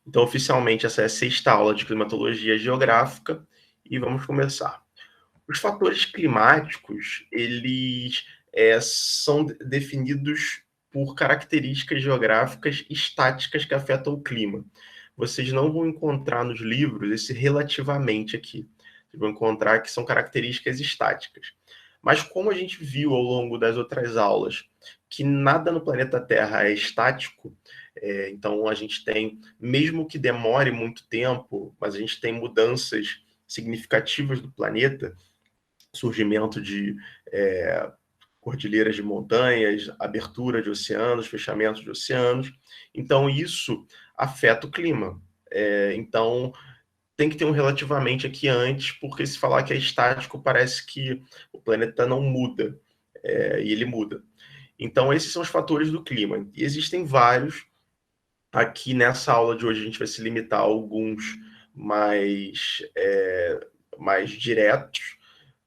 Então, oficialmente, essa é a sexta aula de climatologia geográfica e vamos começar. Os fatores climáticos, eles são definidos por características geográficas estáticas que afetam o clima. Vocês não vão encontrar nos livros esse relativamente aqui. Vocês vão encontrar que são características estáticas. Mas como a gente viu ao longo das outras aulas que nada no planeta Terra é estático, então a gente tem, mesmo que demore muito tempo, mas a gente tem mudanças significativas do planeta, surgimento de cordilheiras de montanhas, abertura de oceanos, fechamento de oceanos. Então, isso afeta o clima. Então, tem que ter um relativamente aqui antes, porque se falar que é estático, parece que o planeta não muda, e ele muda. Então, esses são os fatores do clima. E existem vários. Aqui nessa aula de hoje, a gente vai se limitar a alguns mais diretos,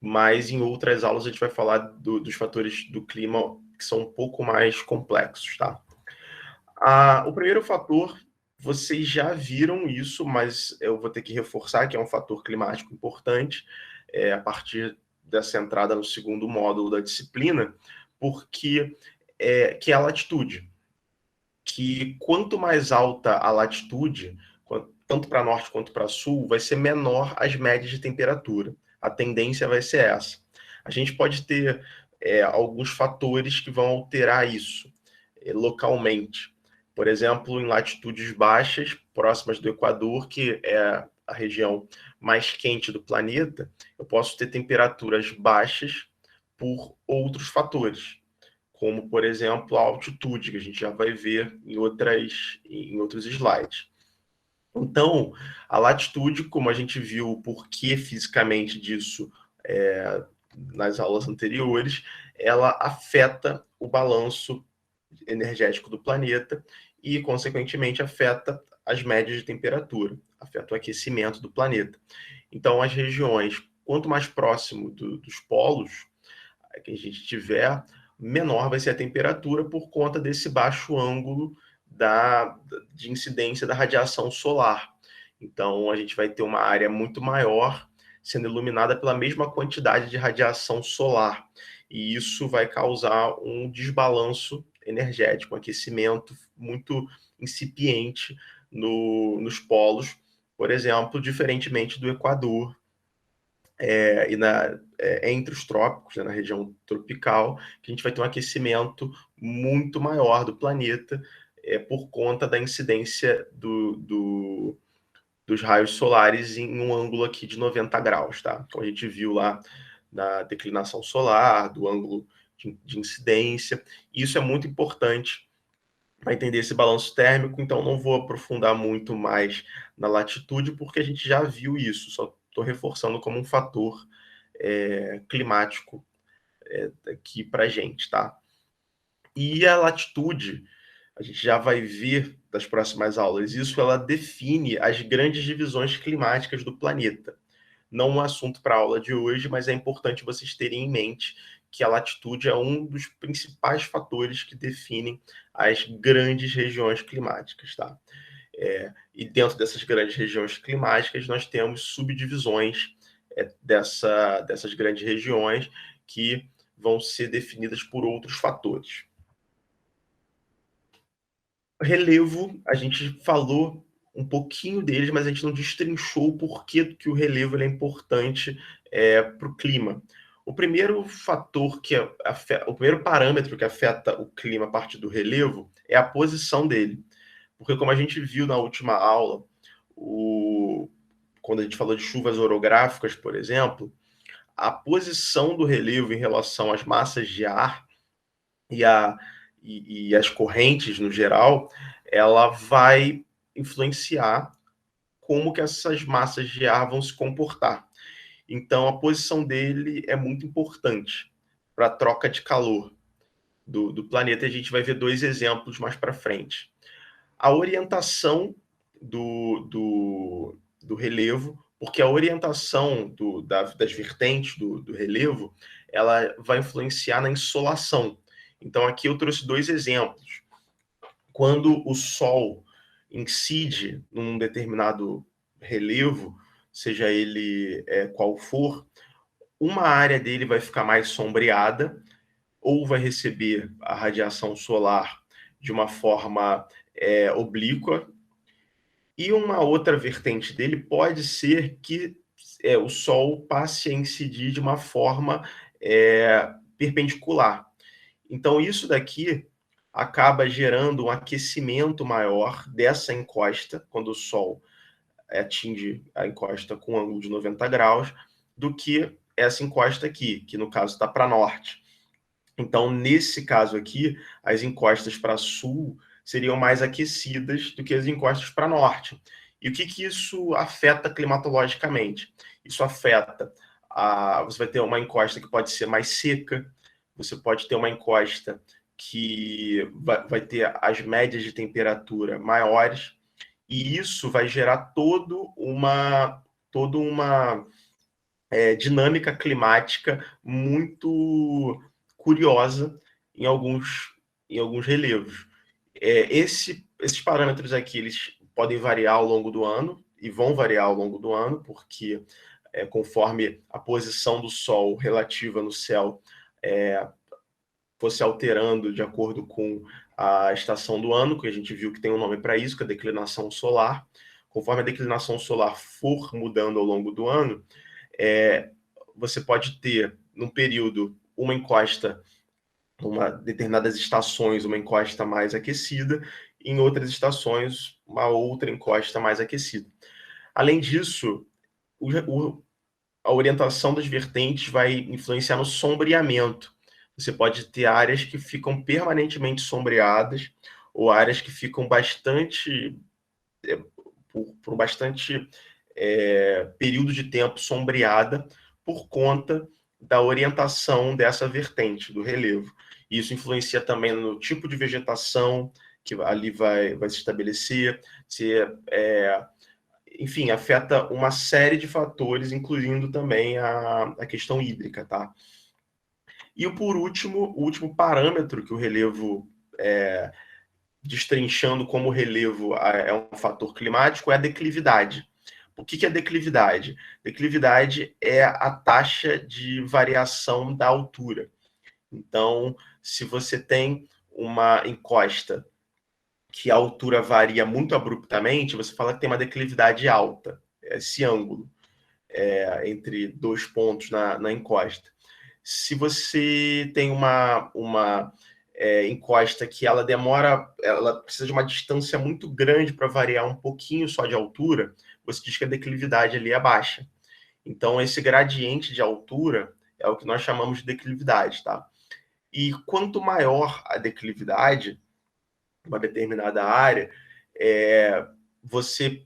mas em outras aulas a gente vai falar dos fatores do clima que são um pouco mais complexos, tá? O primeiro fator, vocês já viram isso, mas eu vou ter que reforçar que é um fator climático importante, a partir dessa entrada no segundo módulo da disciplina, porque que é a latitude. Que quanto mais alta a latitude, tanto para norte quanto para sul, vai ser menor as médias de temperatura. A tendência vai ser essa. A gente pode ter alguns fatores que vão alterar isso localmente. Por exemplo, em latitudes baixas, próximas do Equador, que é a região mais quente do planeta, eu posso ter temperaturas baixas por outros fatores, como, por exemplo, a altitude, que a gente já vai ver em outros slides. Então, a latitude, como a gente viu o porquê fisicamente disso nas aulas anteriores, ela afeta o balanço energético do planeta e, consequentemente, afeta as médias de temperatura, afeta o aquecimento do planeta. Então, as regiões, quanto mais próximo dos polos que a gente tiver, menor vai ser a temperatura por conta desse baixo ângulo de incidência da radiação solar. Então, a gente vai ter uma área muito maior sendo iluminada pela mesma quantidade de radiação solar. E isso vai causar um desbalanço energético, um aquecimento muito incipiente nos polos, por exemplo, diferentemente do Equador, entre os trópicos, na região tropical, que a gente vai ter um aquecimento muito maior do planeta por conta da incidência dos raios solares em um ângulo aqui de 90 graus, tá? Então a gente viu lá na declinação solar, do ângulo de incidência. Isso é muito importante para entender esse balanço térmico, então não vou aprofundar muito mais na latitude, porque a gente já viu isso, só estou reforçando como um fator climático aqui para a gente, tá? E a latitude, a gente já vai ver das próximas aulas, isso ela define as grandes divisões climáticas do planeta. Não um assunto para a aula de hoje, mas é importante vocês terem em mente que a latitude é um dos principais fatores que definem as grandes regiões climáticas, tá? E dentro dessas grandes regiões climáticas, nós temos subdivisões dessas grandes regiões que vão ser definidas por outros fatores. Relevo, a gente falou um pouquinho deles, mas a gente não destrinchou o porquê que o relevo é importante para o clima. O primeiro fator o primeiro parâmetro que afeta o clima a partir do relevo é a posição dele. Porque, como a gente viu na última aula, quando a gente falou de chuvas orográficas, por exemplo, a posição do relevo em relação às massas de ar e as correntes no geral, ela vai influenciar como que essas massas de ar vão se comportar. Então, a posição dele é muito importante para a troca de calor do planeta. A gente vai ver dois exemplos mais para frente. A orientação do relevo, porque a orientação das vertentes do relevo, ela vai influenciar na insolação. Então, aqui eu trouxe dois exemplos. Quando o Sol incide num determinado relevo, seja ele qual for, uma área dele vai ficar mais sombreada, ou vai receber a radiação solar de uma forma oblíqua, e uma outra vertente dele pode ser que o Sol passe a incidir de uma forma perpendicular. Então, isso daqui acaba gerando um aquecimento maior dessa encosta, quando o Sol atinge a encosta com um ângulo de 90 graus, do que essa encosta aqui, que no caso está para norte. Então, nesse caso aqui, as encostas para sul seriam mais aquecidas do que as encostas para norte. E o que isso afeta climatologicamente? Isso afeta você vai ter uma encosta que pode ser mais seca, você pode ter uma encosta que vai ter as médias de temperatura maiores, e isso vai gerar toda uma dinâmica climática muito curiosa em alguns relevos. Esses parâmetros aqui, eles podem variar ao longo do ano, e vão variar ao longo do ano, porque conforme a posição do Sol relativa no céu fosse alterando de acordo com a estação do ano, que a gente viu que tem um nome para isso, que é a declinação solar. Conforme a declinação solar for mudando ao longo do ano, você pode ter, num período, uma encosta, determinadas estações, uma encosta mais aquecida, e em outras estações, uma outra encosta mais aquecida. Além disso, a orientação das vertentes vai influenciar no sombreamento. Você pode ter áreas que ficam permanentemente sombreadas, ou áreas que ficam por bastante período de tempo sombreada, por conta da orientação dessa vertente, do relevo. Isso influencia também no tipo de vegetação que ali vai se estabelecer, enfim, afeta uma série de fatores, incluindo também a questão hídrica, tá? E por último, o último parâmetro que o relevo, destrinchando como o relevo é um fator climático, é a declividade. O que é declividade? Declividade é a taxa de variação da altura. Então, se você tem uma encosta que a altura varia muito abruptamente, você fala que tem uma declividade alta, esse ângulo entre dois pontos na encosta. Se você tem uma encosta que ela precisa de uma distância muito grande para variar um pouquinho só de altura, você diz que a declividade ali é baixa. Então, esse gradiente de altura é o que nós chamamos de declividade, tá? E quanto maior a declividade, uma determinada área, você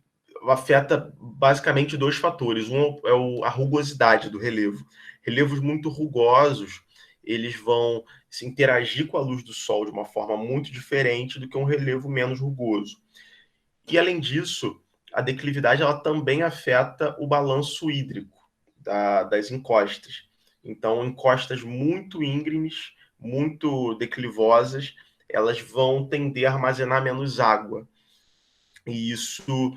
afeta basicamente dois fatores. Um é a rugosidade do relevo. Relevos muito rugosos, eles vão se interagir com a luz do sol de uma forma muito diferente do que um relevo menos rugoso. E, além disso, a declividade ela também afeta o balanço hídrico das encostas. Então, encostas muito íngremes, muito declivosas, elas vão tender a armazenar menos água. E isso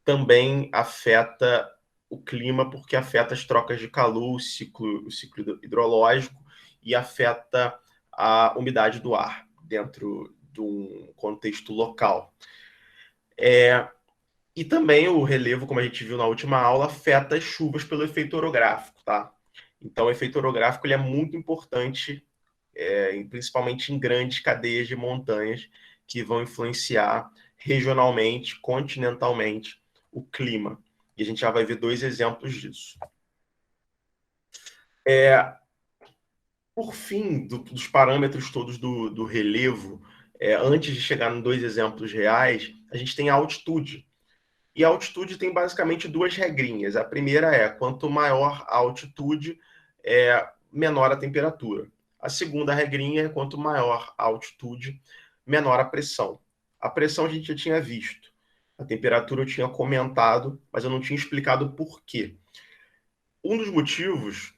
também afeta o clima, porque afeta as trocas de calor, o ciclo hidrológico, e afeta a umidade do ar dentro de um contexto local. E também o relevo, como a gente viu na última aula, afeta as chuvas pelo efeito orográfico, tá? Então, o efeito orográfico ele é muito importante, principalmente em grandes cadeias de montanhas, que vão influenciar regionalmente, continentalmente, o clima. E a gente já vai ver dois exemplos disso. Por fim, dos parâmetros todos do relevo, antes de chegar em dois exemplos reais, a gente tem a altitude. E a altitude tem basicamente duas regrinhas. A primeira é, quanto maior a altitude, menor a temperatura. A segunda regrinha é, quanto maior a altitude, menor a pressão. A pressão a gente já tinha visto. A temperatura eu tinha comentado, mas eu não tinha explicado por quê. Um dos motivos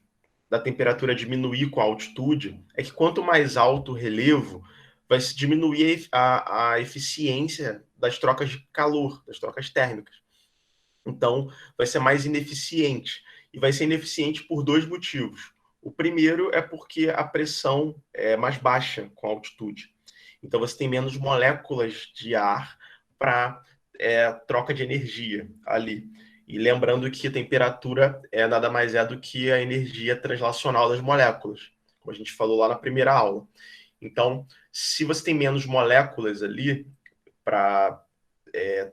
da temperatura diminuir com a altitude é que quanto mais alto o relevo, vai se diminuir a eficiência das trocas de calor, das trocas térmicas. Então, vai ser mais ineficiente. E vai ser ineficiente por dois motivos. O primeiro é porque a pressão é mais baixa com a altitude. Então, você tem menos moléculas de ar para troca de energia ali. E lembrando que a temperatura nada mais é do que a energia translacional das moléculas, como a gente falou lá na primeira aula. Então, se você tem menos moléculas ali para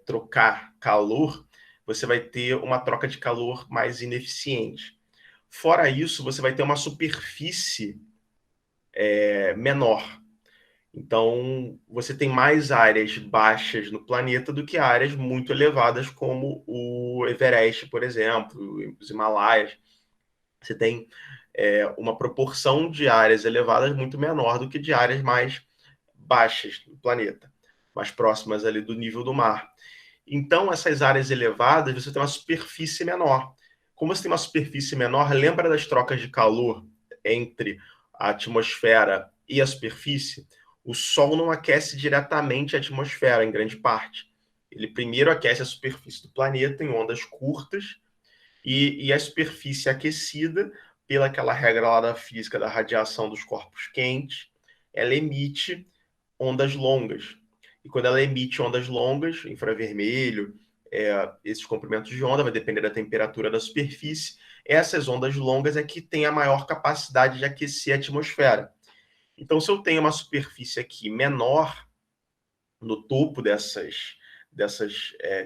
trocar calor, você vai ter uma troca de calor mais ineficiente. Fora isso, você vai ter uma superfície menor. Então, você tem mais áreas baixas no planeta do que áreas muito elevadas, como o Everest, por exemplo, os Himalaias. Você tem uma proporção de áreas elevadas muito menor do que de áreas mais baixas do planeta, mais próximas ali do nível do mar. Então, essas áreas elevadas, você tem uma superfície menor. Como você tem uma superfície menor, lembra das trocas de calor entre a atmosfera e a superfície? O Sol não aquece diretamente a atmosfera, em grande parte. Ele primeiro aquece a superfície do planeta em ondas curtas, e a superfície aquecida, pela aquela regra lá da física da radiação dos corpos quentes, ela emite ondas longas. E quando ela emite ondas longas, infravermelho, esses comprimentos de onda, vai depender da temperatura da superfície, essas ondas longas é que têm a maior capacidade de aquecer a atmosfera. Então, se eu tenho uma superfície aqui menor, no topo dessas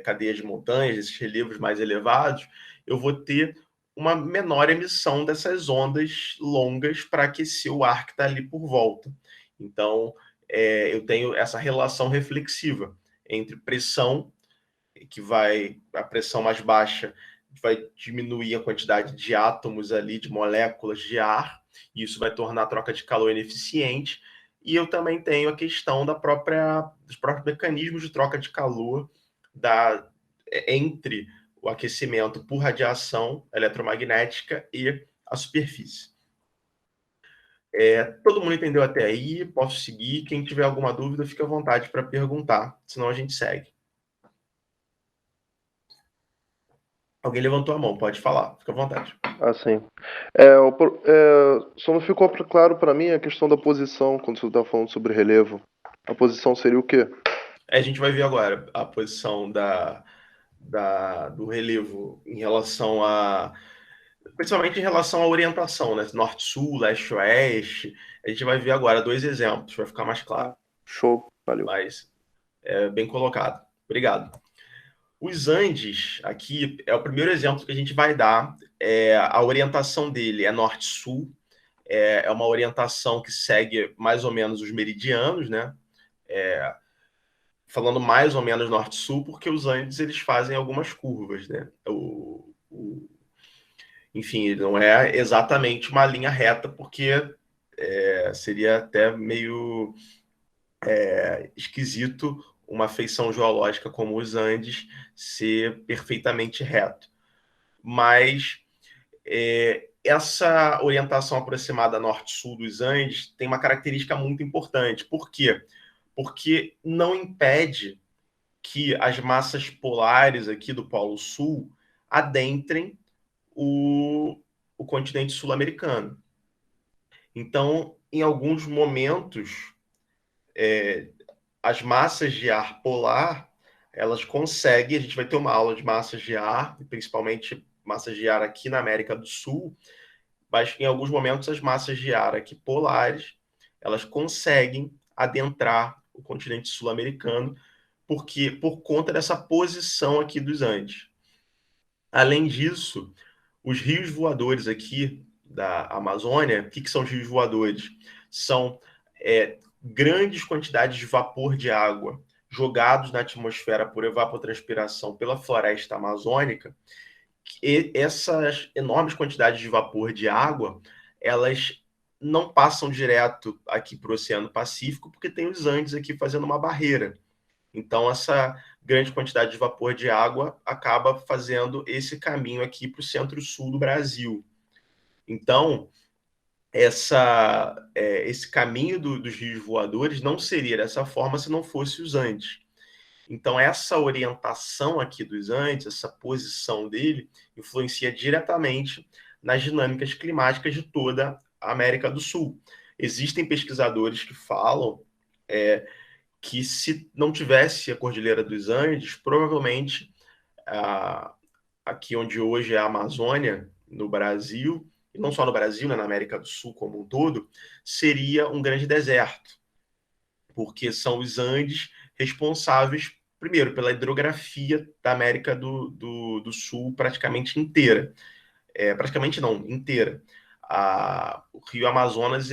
cadeias de montanhas, esses relevos mais elevados, eu vou ter uma menor emissão dessas ondas longas para aquecer o ar que está ali por volta. Então, eu tenho essa relação reflexiva entre pressão, a pressão mais baixa vai diminuir a quantidade de átomos ali, de moléculas de ar, e isso vai tornar a troca de calor ineficiente. E eu também tenho a questão dos próprios mecanismos de troca de calor entre o aquecimento por radiação eletromagnética e a superfície. Todo mundo entendeu até aí? Posso seguir? Quem tiver alguma dúvida, fica à vontade para perguntar, senão a gente segue. Alguém levantou a mão, pode falar, fica à vontade. Sim. Só não ficou claro para mim a questão da posição quando você está falando sobre relevo. A posição seria o quê? A gente vai ver agora a posição do relevo em relação principalmente em relação à orientação, né? Norte-sul, leste-oeste. A gente vai ver agora dois exemplos, vai ficar mais claro. Show, valeu. Mas bem colocado. Obrigado. Os Andes, aqui, é o primeiro exemplo que a gente vai dar. A orientação dele é norte-sul. É uma orientação que segue mais ou menos os meridianos, né? Falando mais ou menos norte-sul, porque os Andes eles fazem algumas curvas, né? Enfim, ele não é exatamente uma linha reta, porque seria até meio esquisito uma feição geológica como os Andes ser perfeitamente reto. Mas essa orientação aproximada norte-sul dos Andes tem uma característica muito importante. Por quê? Porque não impede que as massas polares aqui do Polo Sul adentrem o continente sul-americano. Então, em alguns momentos, as massas de ar polar, elas conseguem, a gente vai ter uma aula de massas de ar, principalmente massas de ar aqui na América do Sul, mas em alguns momentos as massas de ar aqui polares, elas conseguem adentrar o continente sul-americano, porque por conta dessa posição aqui dos Andes. Além disso, os rios voadores aqui da Amazônia, o que são os rios voadores? São grandes quantidades de vapor de água jogados na atmosfera por evapotranspiração pela floresta amazônica. E essas enormes quantidades de vapor de água, elas não passam direto aqui para o Oceano Pacífico, porque tem os Andes aqui fazendo uma barreira. Então, essa grande quantidade de vapor de água acaba fazendo esse caminho aqui para o centro-sul do Brasil. Então, esse caminho dos rios voadores não seria dessa forma se não fosse os Andes. Então, essa orientação aqui dos Andes, essa posição dele, influencia diretamente nas dinâmicas climáticas de toda a América do Sul. Existem pesquisadores que falam que se não tivesse a Cordilheira dos Andes, provavelmente aqui onde hoje é a Amazônia, no Brasil, e não só no Brasil, né, na América do Sul como um todo, seria um grande deserto, porque são os Andes responsáveis, primeiro, pela hidrografia da América do Sul praticamente inteira. Praticamente não, inteira. O Rio Amazonas,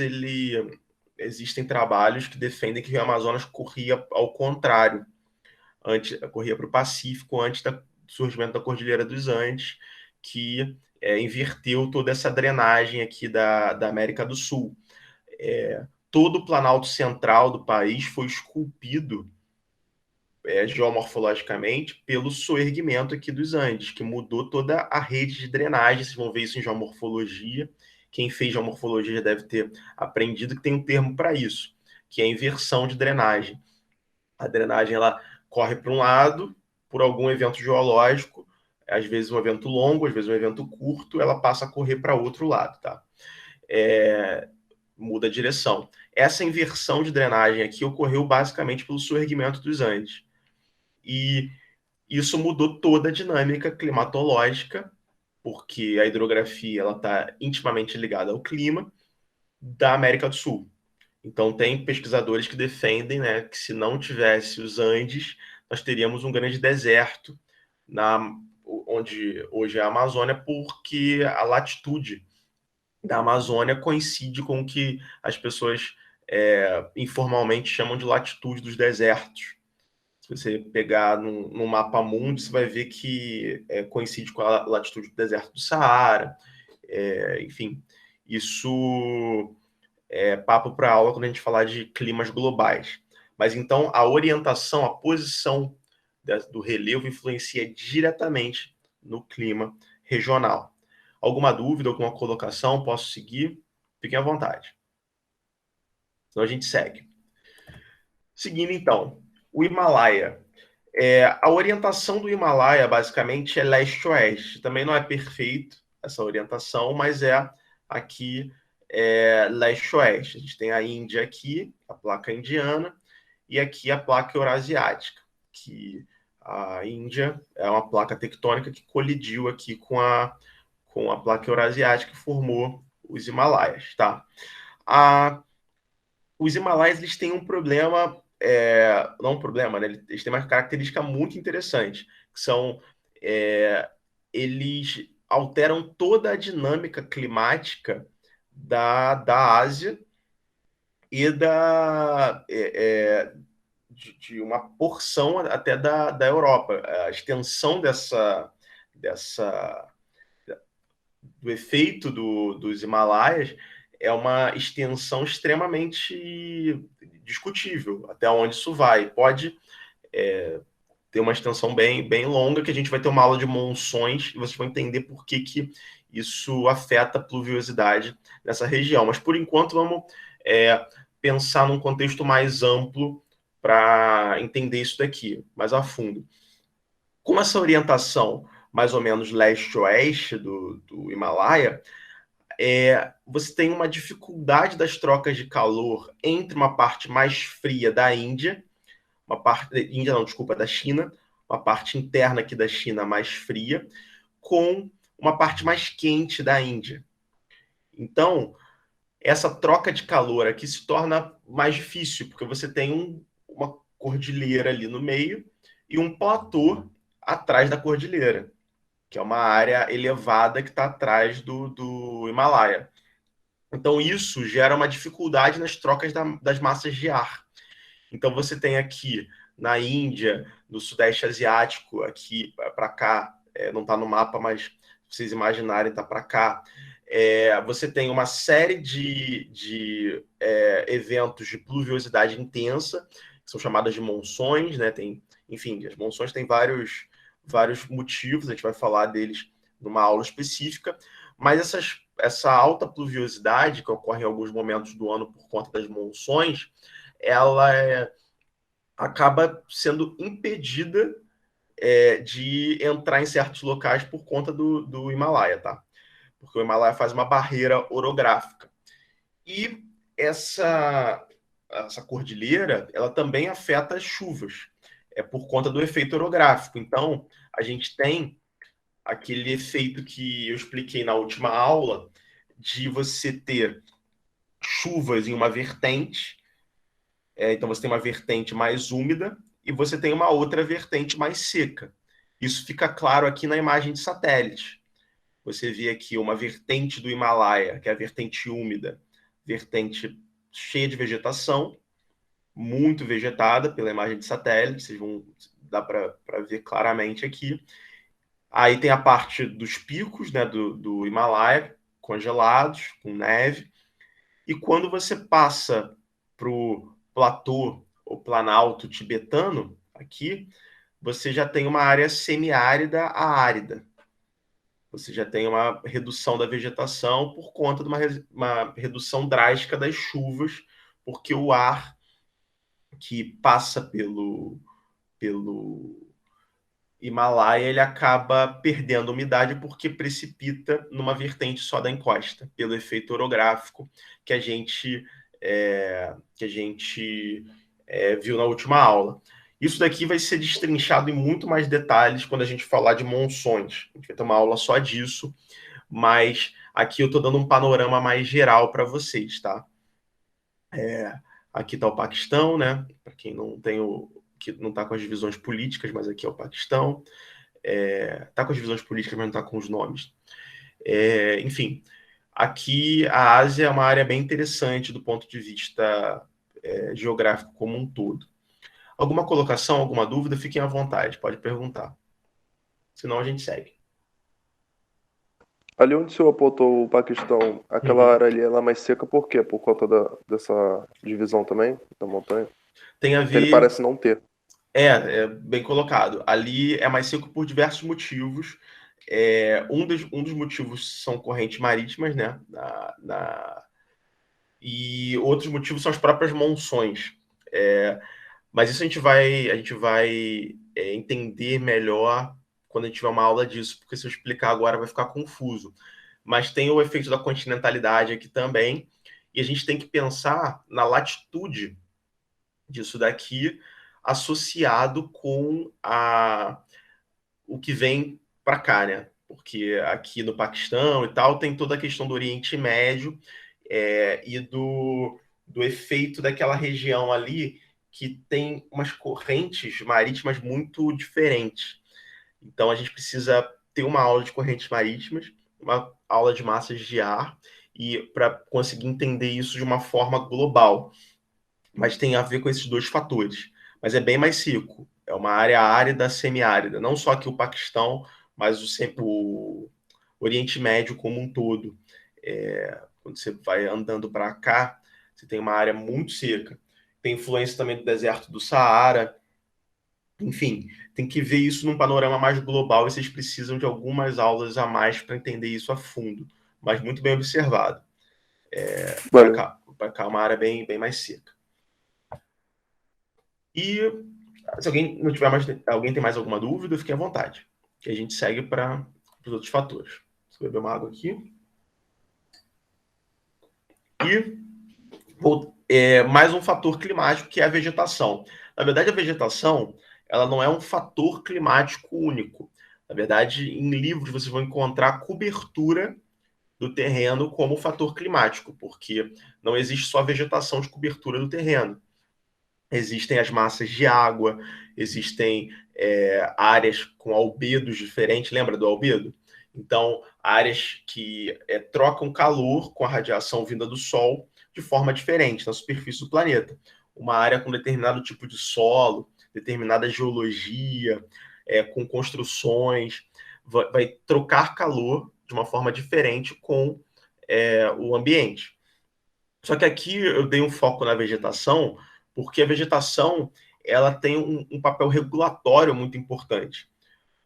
existem trabalhos que defendem que o Rio Amazonas corria ao contrário, corria para o Pacífico antes do surgimento da Cordilheira dos Andes, que inverteu toda essa drenagem aqui da América do Sul. Todo o Planalto Central do país foi esculpido geomorfologicamente pelo soerguimento aqui dos Andes, que mudou toda a rede de drenagem. Vocês vão ver isso em geomorfologia. Quem fez geomorfologia já deve ter aprendido que tem um termo para isso, que é a inversão de drenagem. A drenagem ela corre para um lado, por algum evento geológico, às vezes um evento longo, às vezes um evento curto, ela passa a correr para outro lado, tá? Muda a direção. Essa inversão de drenagem aqui ocorreu basicamente pelo soerguimento dos Andes. E isso mudou toda a dinâmica climatológica, porque a hidrografia está intimamente ligada ao clima da América do Sul. Então, tem pesquisadores que defendem, né, que se não tivesse os Andes, nós teríamos um grande deserto onde hoje é a Amazônia, porque a latitude da Amazônia coincide com o que as pessoas informalmente chamam de latitude dos desertos. Se você pegar no mapa mundi, você vai ver que coincide com a latitude do deserto do Saara. Enfim, isso é papo para aula quando a gente falar de climas globais. Mas então a orientação, a posição do relevo influencia diretamente no clima regional. Alguma dúvida, alguma colocação? Posso seguir? Fiquem à vontade. Então a gente segue. Seguindo então, o Himalaia. A orientação do Himalaia, basicamente, é leste-oeste. Também não é perfeito essa orientação, mas aqui leste-oeste. A gente tem a Índia aqui, a placa indiana, e aqui a placa eurasiática, que a Índia é uma placa tectônica que colidiu aqui com a placa eurasiática que formou os Himalaias, tá? Os Himalaias, eles têm um problema, não um problema, né? Eles têm uma característica muito interessante, que são, eles alteram toda a dinâmica climática da Ásia e de uma porção até da Europa. A extensão do efeito dos Himalaias é uma extensão extremamente discutível, até onde isso vai. Pode ter uma extensão bem longa, que a gente vai ter uma aula de monções, e vocês vão entender por que isso afeta a pluviosidade nessa região. Mas, por enquanto, vamos pensar num contexto mais amplo para entender isso daqui, mais a fundo. Com essa orientação mais ou menos leste-oeste do Himalaia, você tem uma dificuldade das trocas de calor entre uma parte mais fria da Índia, da China, uma parte interna aqui da China mais fria, com uma parte mais quente da Índia. Então, essa troca de calor aqui se torna mais difícil, porque você tem uma cordilheira ali no meio e um platô atrás da cordilheira, que é uma área elevada que está atrás do Himalaia. Então, isso gera uma dificuldade nas trocas das massas de ar. Então, você tem aqui na Índia, no Sudeste Asiático, aqui para cá, não está no mapa, mas se vocês imaginarem, está para cá. Você tem uma série de eventos de pluviosidade intensa, que são chamadas de monções, né? Enfim, as monções têm vários motivos, a gente vai falar deles numa aula específica, mas essa alta pluviosidade, que ocorre em alguns momentos do ano por conta das monções, ela acaba sendo impedida de entrar em certos locais por conta do Himalaia, tá? Porque o Himalaia faz uma barreira orográfica. E essa cordilheira, ela também afeta as chuvas, por conta do efeito orográfico. Então, a gente tem aquele efeito que eu expliquei na última aula, de você ter chuvas em uma vertente, então você tem uma vertente mais úmida e você tem uma outra vertente mais seca. Isso fica claro aqui na imagem de satélite. Você vê aqui uma vertente do Himalaia, que é a vertente úmida, vertente cheia de vegetação, muito vegetada pela imagem de satélite, vocês vão dar para ver claramente aqui. Aí tem a parte dos picos, né, do Himalaia, congelados, com neve. E quando você passa para o platô ou planalto tibetano, aqui, você já tem uma área semiárida a árida. Você já tem uma redução da vegetação por conta de uma redução drástica das chuvas, porque o ar que passa pelo Himalaia, ele acaba perdendo umidade porque precipita numa vertente só da encosta, pelo efeito orográfico que a gente, viu na última aula. Isso daqui vai ser destrinchado em muito mais detalhes quando a gente falar de monções. A gente vai ter uma aula só disso, mas aqui eu estou dando um panorama mais geral para vocês, tá? Aqui está o Paquistão, né? Para quem não tem que não está com as divisões políticas, mas aqui é o Paquistão. Está com as divisões políticas, mas não está com os nomes. Enfim, aqui a Ásia é uma área bem interessante do ponto de vista geográfico como um todo. Alguma colocação, alguma dúvida, fiquem à vontade, pode perguntar. Senão a gente segue. Ali onde o senhor apontou o Paquistão, aquela área ali ela é mais seca por quê? Por conta dessa divisão também da montanha? Tem a Que ele ver. parece não ter. Bem colocado. Ali é mais seco por diversos motivos. Um dos motivos são correntes marítimas, né? E outros motivos são as próprias monções. Mas isso a gente vai entender melhor quando a gente tiver uma aula disso, porque se eu explicar agora vai ficar confuso. Mas tem o efeito da continentalidade aqui também, e a gente tem que pensar na latitude disso daqui associado com o que vem para cá, né? Porque aqui no Paquistão e tal tem toda a questão do Oriente Médio e do efeito daquela região ali que tem umas correntes marítimas muito diferentes. Então a gente precisa ter uma aula de correntes marítimas, uma aula de massas de ar, e para conseguir entender isso de uma forma global. Mas tem a ver com esses dois fatores. Mas é bem mais seco. É uma área árida, semiárida. Não só aqui o Paquistão, mas o Oriente Médio como um todo. Quando você vai andando para cá, você tem uma área muito seca. Tem influência também do deserto do Saara. Enfim, tem que ver isso num panorama mais global e vocês precisam de algumas aulas a mais para entender isso a fundo. Mas muito bem observado. Para cá é uma área bem, bem mais seca. E se alguém não tiver mais, alguém tem mais alguma dúvida, fique à vontade, que a gente segue para os outros fatores. Vou beber uma água aqui. E mais um fator climático, que é a vegetação. Na verdade, a vegetação ela não é um fator climático único. Na verdade, em livros vocês vão encontrar cobertura do terreno como fator climático, porque não existe só vegetação de cobertura do terreno. Existem as massas de água, existem áreas com albedos diferentes, lembra do albedo? Então, áreas que trocam calor com a radiação vinda do Sol de forma diferente na superfície do planeta. Uma área com determinado tipo de solo, determinada geologia, com construções, vai trocar calor de uma forma diferente com o ambiente. Só que aqui eu dei um foco na vegetação, porque a vegetação ela tem um papel regulatório muito importante.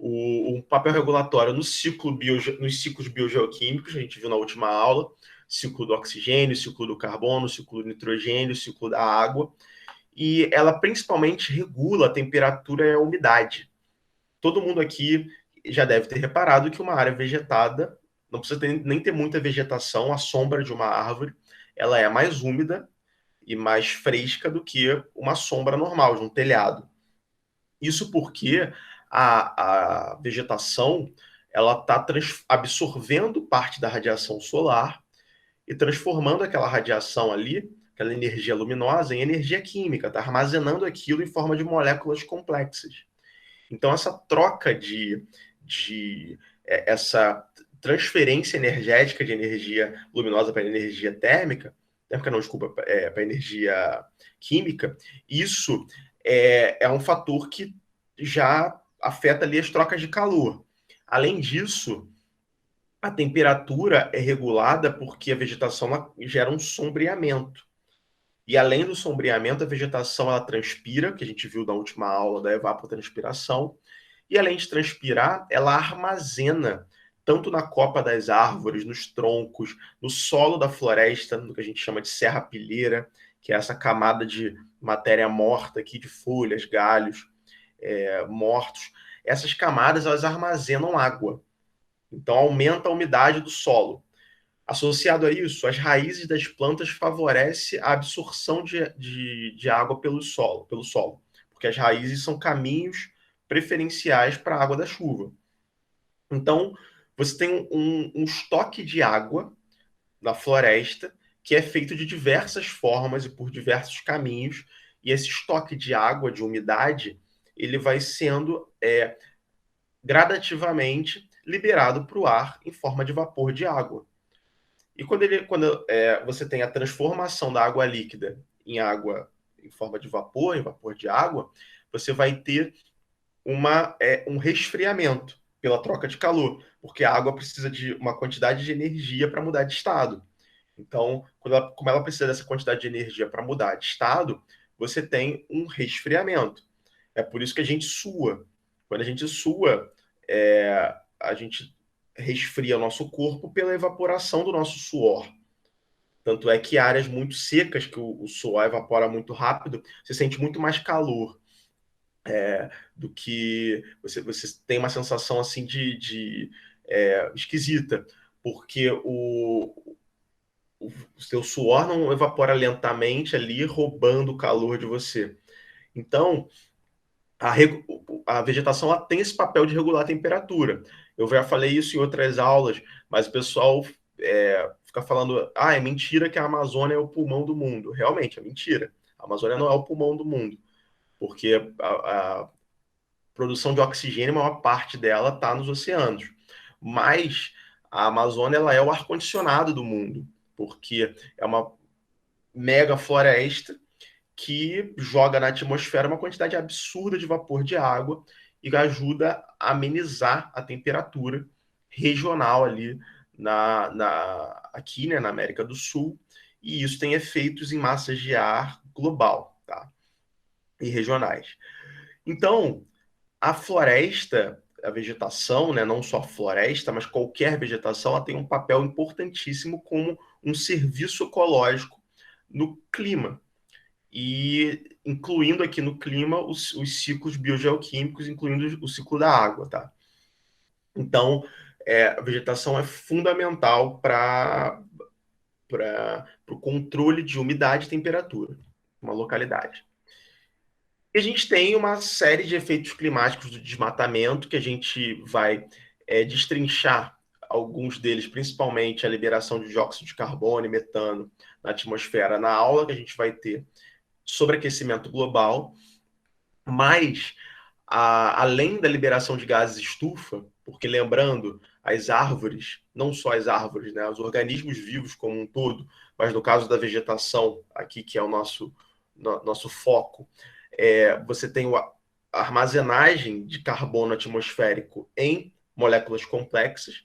o papel regulatório no nos ciclos biogeoquímicos, a gente viu na última aula, ciclo do oxigênio, ciclo do carbono, ciclo do nitrogênio, ciclo da água, e ela principalmente regula a temperatura e a umidade. Todo mundo aqui já deve ter reparado que uma área vegetada, não precisa nem ter muita vegetação, a sombra de uma árvore, ela é mais úmida e mais fresca do que uma sombra normal, de um telhado. Isso porque a vegetação ela está absorvendo parte da radiação solar e transformando aquela radiação ali, aquela energia luminosa, em energia química, está armazenando aquilo em forma de moléculas complexas. Então, essa troca essa transferência energética de energia luminosa para energia térmica não, desculpa, para energia química, isso é um fator que já afeta ali as trocas de calor. Além disso, a temperatura é regulada porque a vegetação gera um sombreamento. E além do sombreamento, a vegetação ela transpira, que a gente viu na última aula da evapotranspiração, e além de transpirar, ela armazena, tanto na copa das árvores, nos troncos, no solo da floresta, no que a gente chama de serrapilheira, que é essa camada de matéria morta aqui, de folhas, galhos mortos. Essas camadas elas armazenam água. Então aumenta a umidade do solo. Associado a isso, as raízes das plantas favorecem a absorção de água pelo solo, porque as raízes são caminhos preferenciais para a água da chuva. Então, você tem um estoque de água na floresta que é feito de diversas formas e por diversos caminhos, e esse estoque de água, de umidade, ele vai sendo gradativamente liberado para o ar em forma de vapor de água. E quando você tem a transformação da água líquida em água em forma de vapor, em vapor de água, você vai ter um resfriamento pela troca de calor, porque a água precisa de uma quantidade de energia para mudar de estado. Então, como ela precisa dessa quantidade de energia para mudar de estado, você tem um resfriamento. É por isso que a gente sua. Quando a gente sua, a gente resfria o nosso corpo pela evaporação do nosso suor. Tanto é que áreas muito secas, que o suor evapora muito rápido, você sente muito mais calor. Do que você tem uma sensação assim de esquisita, porque o seu suor não evapora lentamente ali, roubando o calor de você. Então, a vegetação ela tem esse papel de regular a temperatura. Eu já falei isso em outras aulas, mas o pessoal fica falando, é mentira que a Amazônia é o pulmão do mundo. Realmente, é mentira. A Amazônia não é o pulmão do mundo, porque a produção de oxigênio, a maior parte dela está nos oceanos. Mas a Amazônia ela é o ar-condicionado do mundo, porque é uma mega floresta que joga na atmosfera uma quantidade absurda de vapor de água e ajuda a amenizar a temperatura regional ali aqui, né, na América do Sul, e isso tem efeitos em massas de ar global, tá? E regionais. Então, a floresta, a vegetação, né, não só a floresta, mas qualquer vegetação, ela tem um papel importantíssimo como um serviço ecológico no clima. E incluindo aqui no clima os ciclos biogeoquímicos, incluindo o ciclo da água, tá? Então, a vegetação é fundamental para o controle de umidade e temperatura, uma localidade. E a gente tem uma série de efeitos climáticos do desmatamento que a gente vai destrinchar alguns deles, principalmente a liberação de dióxido de carbono e metano na atmosfera, na aula que a gente vai ter sobre aquecimento global, mas além da liberação de gases estufa, porque lembrando, as árvores, não só as árvores, né, os organismos vivos como um todo, mas no caso da vegetação, aqui que é o nosso foco, você tem a armazenagem de carbono atmosférico em moléculas complexas.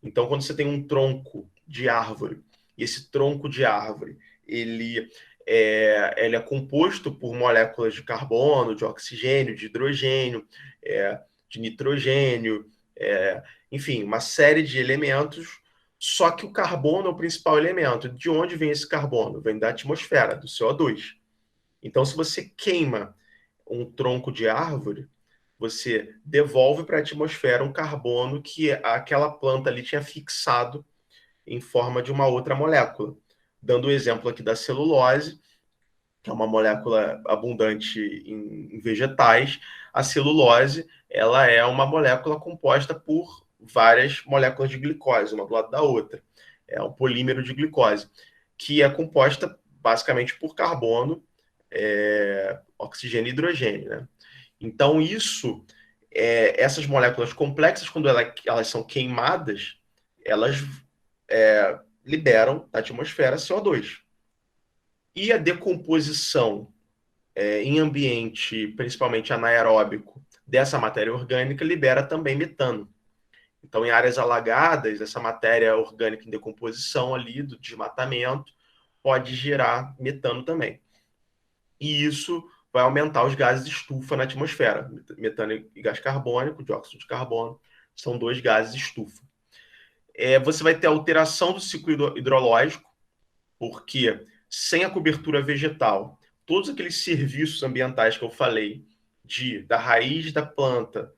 Então, quando você tem um tronco de árvore, e esse tronco de árvore ele é composto por moléculas de carbono, de oxigênio, de hidrogênio, de nitrogênio, enfim, uma série de elementos, só que o carbono é o principal elemento. De onde vem esse carbono? Vem da atmosfera, do CO2. Então, se você queima um tronco de árvore, você devolve para a atmosfera um carbono que aquela planta ali tinha fixado em forma de uma outra molécula. Dando o exemplo aqui da celulose, que é uma molécula abundante em vegetais, a celulose ela é uma molécula composta por várias moléculas de glicose, uma do lado da outra. É um polímero de glicose, que é composta basicamente por carbono, oxigênio e hidrogênio, né? Então, essas moléculas complexas, quando elas são queimadas, elas liberam da atmosfera CO2. E a decomposição em ambiente, principalmente anaeróbico, dessa matéria orgânica, libera também metano. Então, em áreas alagadas, essa matéria orgânica em decomposição ali, do desmatamento, pode gerar metano também. E isso vai aumentar os gases de estufa na atmosfera. Metano e gás carbônico, dióxido de carbono, são 2 gases de estufa. Você vai ter alteração do ciclo hidrológico, porque sem a cobertura vegetal, todos aqueles serviços ambientais que eu falei, da raiz da planta,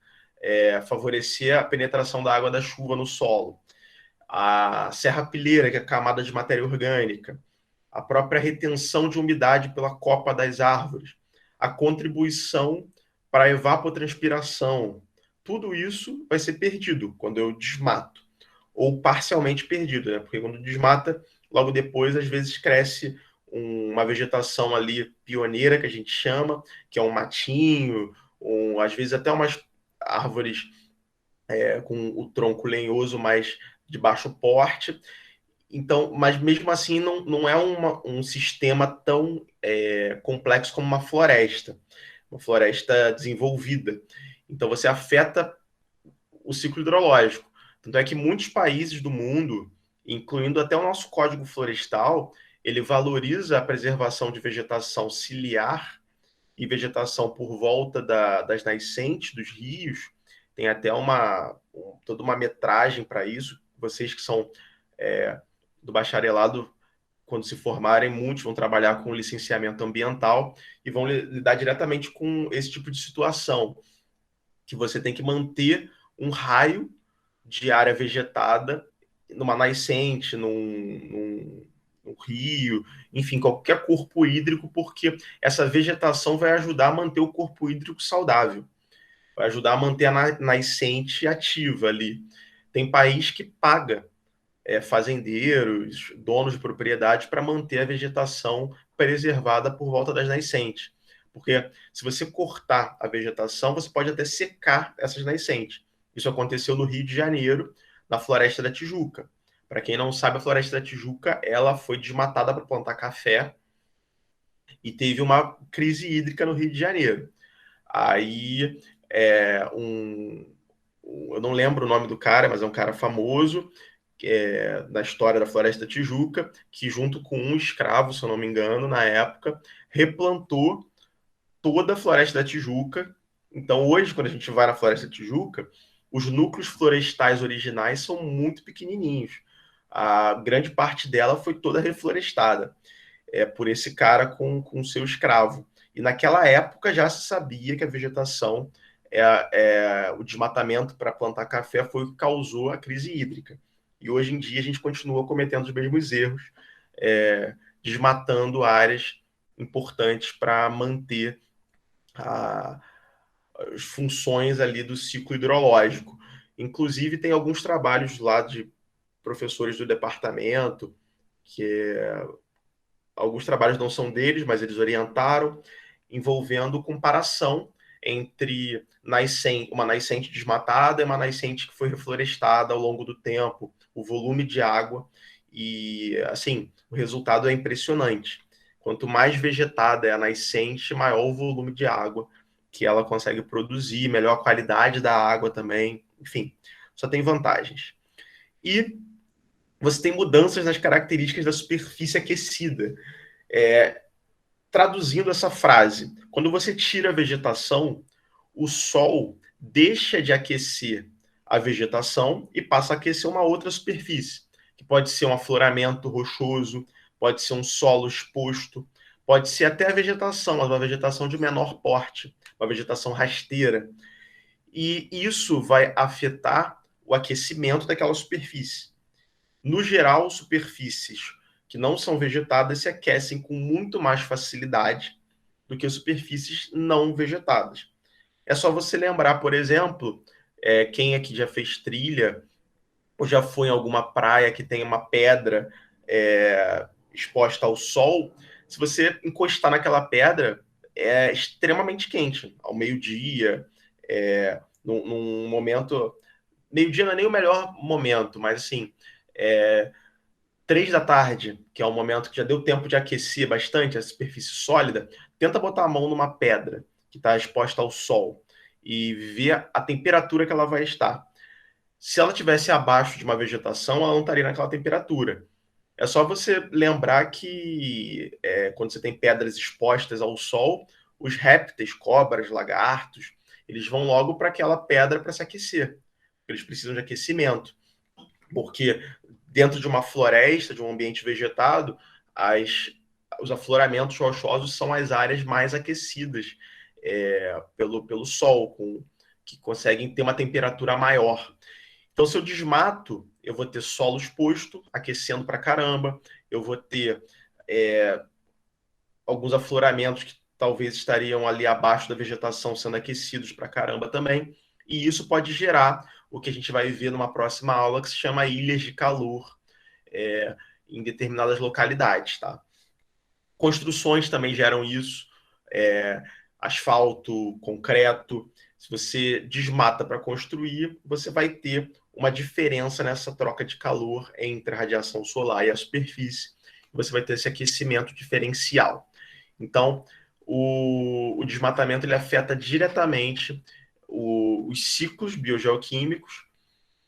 favorecer a penetração da água da chuva no solo, a serrapilheira, que é a camada de matéria orgânica, a própria retenção de umidade pela copa das árvores, a contribuição para a evapotranspiração, tudo isso vai ser perdido quando eu desmato, ou parcialmente perdido, né? Porque quando desmata, logo depois, às vezes cresce uma vegetação ali pioneira, que a gente chama, que é um matinho, às vezes até umas árvores com o tronco lenhoso, mas de baixo porte. Então, mas mesmo assim não é um sistema tão complexo como uma floresta desenvolvida. Então você afeta o ciclo hidrológico. Tanto é que muitos países do mundo, incluindo até o nosso Código Florestal, ele valoriza a preservação de vegetação ciliar e vegetação por volta das nascentes dos rios. Tem até toda uma metragem para isso. Vocês que são do bacharelado, quando se formarem, muitos vão trabalhar com licenciamento ambiental e vão lidar diretamente com esse tipo de situação, que você tem que manter um raio de área vegetada numa nascente, num rio, enfim, qualquer corpo hídrico, porque essa vegetação vai ajudar a manter o corpo hídrico saudável, vai ajudar a manter a nascente ativa ali. Tem país que paga fazendeiros, donos de propriedade, para manter a vegetação preservada por volta das nascentes. Porque se você cortar a vegetação, você pode até secar essas nascentes. Isso aconteceu no Rio de Janeiro, na Floresta da Tijuca. Para quem não sabe, a Floresta da Tijuca ela foi desmatada para plantar café e teve uma crise hídrica no Rio de Janeiro. Aí, eu não lembro o nome do cara, mas é um cara famoso, da história da Floresta da Tijuca, que junto com um escravo, se eu não me engano, na época, replantou toda a Floresta da Tijuca. Então, hoje, quando a gente vai na Floresta da Tijuca, os núcleos florestais originais são muito pequenininhos. A grande parte dela foi toda reflorestada por esse cara com seu escravo. E naquela época já se sabia que a vegetação, o desmatamento para plantar café foi o que causou a crise hídrica. E hoje em dia a gente continua cometendo os mesmos erros, desmatando áreas importantes para manter as funções ali do ciclo hidrológico. Inclusive, tem alguns trabalhos lá de professores do departamento, alguns trabalhos não são deles, mas eles orientaram, envolvendo comparação entre uma nascente desmatada e uma nascente que foi reflorestada ao longo do tempo, o volume de água, e assim, o resultado é impressionante. Quanto mais vegetada é a nascente, maior o volume de água que ela consegue produzir, melhor a qualidade da água também, enfim, só tem vantagens. E você tem mudanças nas características da superfície aquecida. Traduzindo essa frase, quando você tira a vegetação, o sol deixa de aquecer a vegetação e passa a aquecer uma outra superfície, que pode ser um afloramento rochoso, pode ser um solo exposto, pode ser até a vegetação, mas uma vegetação de menor porte, uma vegetação rasteira. E isso vai afetar o aquecimento daquela superfície. No geral, superfícies que não são vegetadas se aquecem com muito mais facilidade do que superfícies não vegetadas. É só você lembrar, por exemplo, quem aqui já fez trilha ou já foi em alguma praia que tem uma pedra exposta ao sol, se você encostar naquela pedra, é extremamente quente, ao meio-dia, num momento... Meio-dia não é nem o melhor momento, mas assim, 3 da tarde, que é um momento que já deu tempo de aquecer bastante a superfície sólida, tenta botar a mão numa pedra que está exposta ao sol e ver a temperatura que ela vai estar. Se ela tivesse abaixo de uma vegetação, ela não estaria naquela temperatura. É só você lembrar que quando você tem pedras expostas ao sol, os répteis, cobras, lagartos, eles vão logo para aquela pedra para se aquecer. Eles precisam de aquecimento. Porque dentro de uma floresta, de um ambiente vegetado, os afloramentos rochosos são as áreas mais aquecidas pelo sol, que conseguem ter uma temperatura maior. Então, se eu desmato, eu vou ter solo exposto, aquecendo para caramba, eu vou ter alguns afloramentos que talvez estariam ali abaixo da vegetação sendo aquecidos para caramba também, e isso pode gerar o que a gente vai ver numa próxima aula, que se chama ilhas de calor em determinadas localidades, tá? Construções também geram isso, asfalto, concreto. Se você desmata para construir, você vai ter uma diferença nessa troca de calor entre a radiação solar e a superfície. Você vai ter esse aquecimento diferencial. Então, o desmatamento ele afeta diretamente os ciclos biogeoquímicos,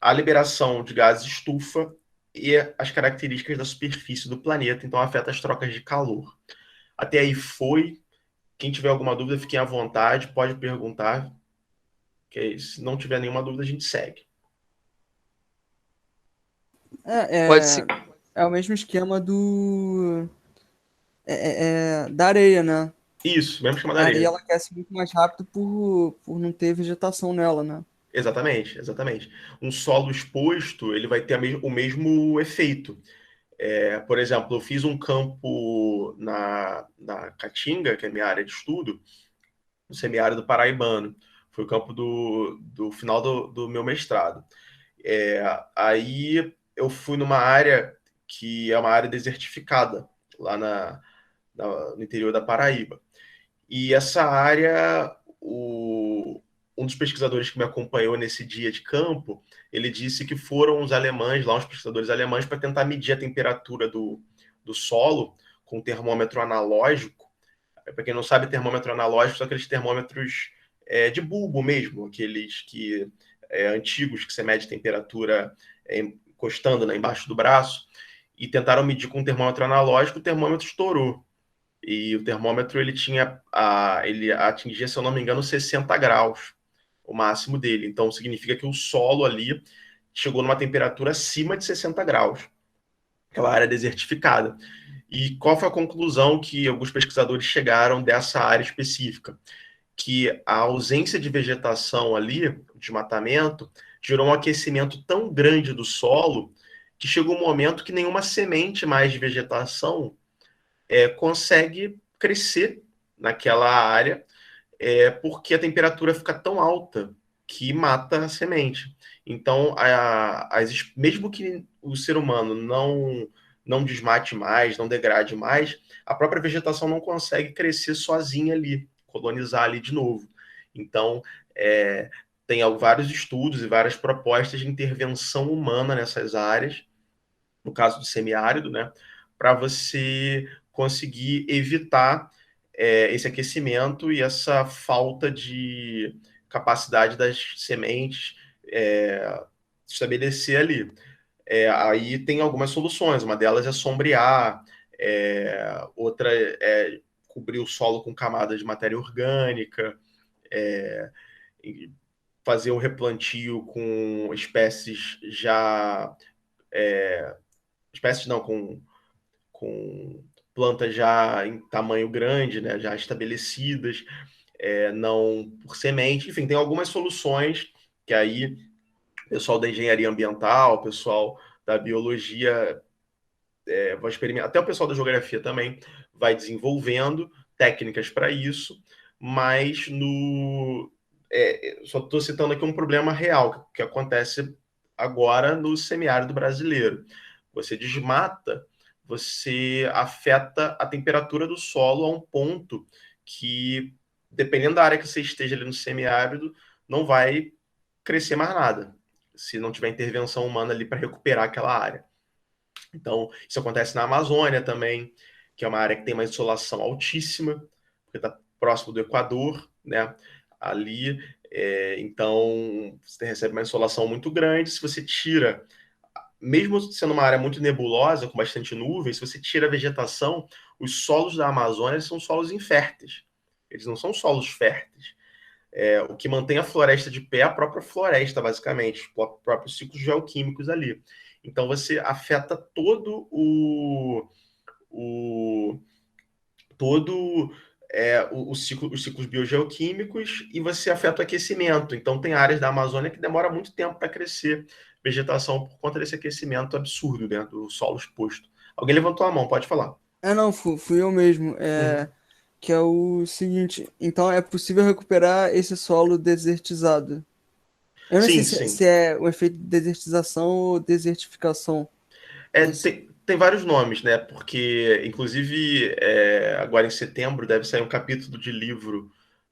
a liberação de gases estufa e as características da superfície do planeta, então afeta as trocas de calor. Até aí foi. Quem tiver alguma dúvida, fiquem à vontade, pode perguntar. Que se não tiver nenhuma dúvida, a gente segue. Pode ser. É o mesmo esquema da areia, né? Isso, mesmo esquema da A areia areia. ela aquece muito mais rápido por não ter vegetação nela, né? Exatamente, exatamente. Um solo exposto, ele vai ter o mesmo efeito. Por exemplo, eu fiz um campo na Caatinga, que é a minha área de estudo, no semiárido paraibano. Foi o campo do final do meu mestrado. Aí eu fui numa área que é uma área desertificada, lá no interior da Paraíba. E essa área, um dos pesquisadores que me acompanhou nesse dia de campo, ele disse que foram os alemães, lá uns pesquisadores alemães, para tentar medir a temperatura do solo com termômetro analógico. Para quem não sabe, termômetro analógico são aqueles termômetros de bulbo mesmo, aqueles antigos que você mede temperatura encostando, né, embaixo do braço, e tentaram medir com um termômetro analógico, o termômetro estourou. E o termômetro ele atingia, se eu não me engano, 60 graus, o máximo dele. Então significa que o solo ali chegou numa temperatura acima de 60 graus, aquela área desertificada. E qual foi a conclusão que alguns pesquisadores chegaram dessa área específica? Que a ausência de vegetação ali, o desmatamento, gerou um aquecimento tão grande do solo que chegou um momento que nenhuma semente mais de vegetação consegue crescer naquela área, porque a temperatura fica tão alta que mata a semente. Então, mesmo que o ser humano não desmate mais, não degrade mais, a própria vegetação não consegue crescer sozinha ali, colonizar ali de novo. Então, tem vários estudos e várias propostas de intervenção humana nessas áreas, no caso do semiárido, né, para você conseguir evitar esse aquecimento e essa falta de capacidade das sementes se estabelecer ali. Aí tem algumas soluções, uma delas é sombrear, outra é cobrir o solo com camadas de matéria orgânica, fazer o replantio com espécies já... espécies não, com plantas já em tamanho grande, né, já estabelecidas, não por semente. Enfim, tem algumas soluções que aí o pessoal da engenharia ambiental, o pessoal da biologia vai experimentar, até o pessoal da geografia também vai desenvolvendo técnicas para isso, mas só estou citando aqui um problema real que acontece agora no semiárido brasileiro. Você desmata, você afeta a temperatura do solo a um ponto que, dependendo da área que você esteja ali no semiárido, não vai crescer mais nada, se não tiver intervenção humana ali para recuperar aquela área. Então, isso acontece na Amazônia também, que é uma área que tem uma insolação altíssima, porque está próximo do Equador, né? Ali, então, você recebe uma insolação muito grande. Se você tira, mesmo sendo uma área muito nebulosa, com bastante nuvem, se você tira a vegetação, os solos da Amazônia são solos inférteis. Eles não são solos férteis. O que mantém a floresta de pé é a própria floresta, basicamente, os próprios ciclos geoquímicos ali. Então você afeta os ciclos biogeoquímicos e você afeta o aquecimento. Então tem áreas da Amazônia que demora muito tempo para crescer vegetação por conta desse aquecimento absurdo dentro do solo exposto. Alguém levantou a mão, pode falar. Não, fui eu mesmo. Que é o seguinte, então é possível recuperar esse solo desertizado. Eu não sei Sim. se é o efeito de desertização ou desertificação. Tem vários nomes, né? Porque, inclusive, agora em setembro deve sair um capítulo de livro,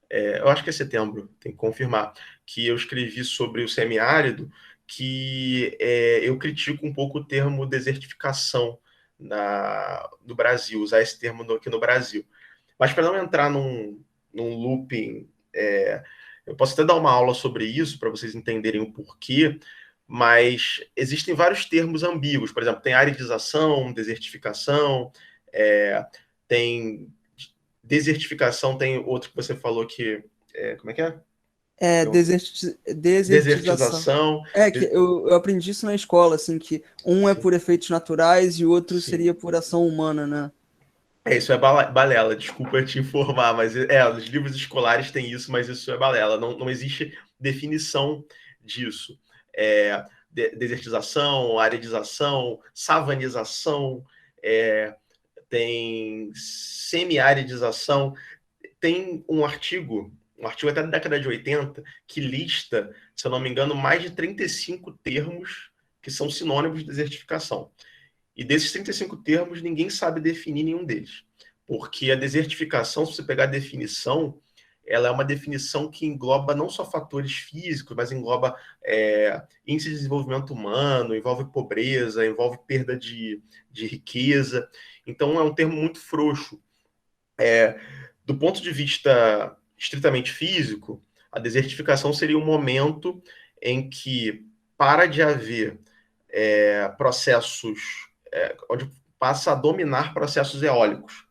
eu acho que é setembro, tem que confirmar, que eu escrevi sobre o semiárido, que eu critico um pouco o termo desertificação no Brasil, usar esse termo aqui no Brasil. Mas para não entrar num looping, eu posso até dar uma aula sobre isso para vocês entenderem o porquê, mas existem vários termos ambíguos. Por exemplo, tem aridização, desertificação, tem desertificação, tem outro que você falou que... como é que é? Desertização. Desertização. Que eu aprendi isso na escola, assim, que um é por efeitos naturais e o outro seria por ação humana, né? Isso é balela, desculpa te informar, mas os livros escolares têm isso, mas isso é balela, não existe definição disso. Desertização, aridização, savanização, tem semiaridização. Tem um artigo até da década de 80, que lista, se eu não me engano, mais de 35 termos que são sinônimos de desertificação. E desses 35 termos, ninguém sabe definir nenhum deles. Porque a desertificação, se você pegar a definição, ela é uma definição que engloba não só fatores físicos, mas engloba índice de desenvolvimento humano, envolve pobreza, envolve perda de riqueza. Então, é um termo muito frouxo. Do ponto de vista estritamente físico, a desertificação seria um momento em que para de haver processos... onde passa a dominar processos eólicos.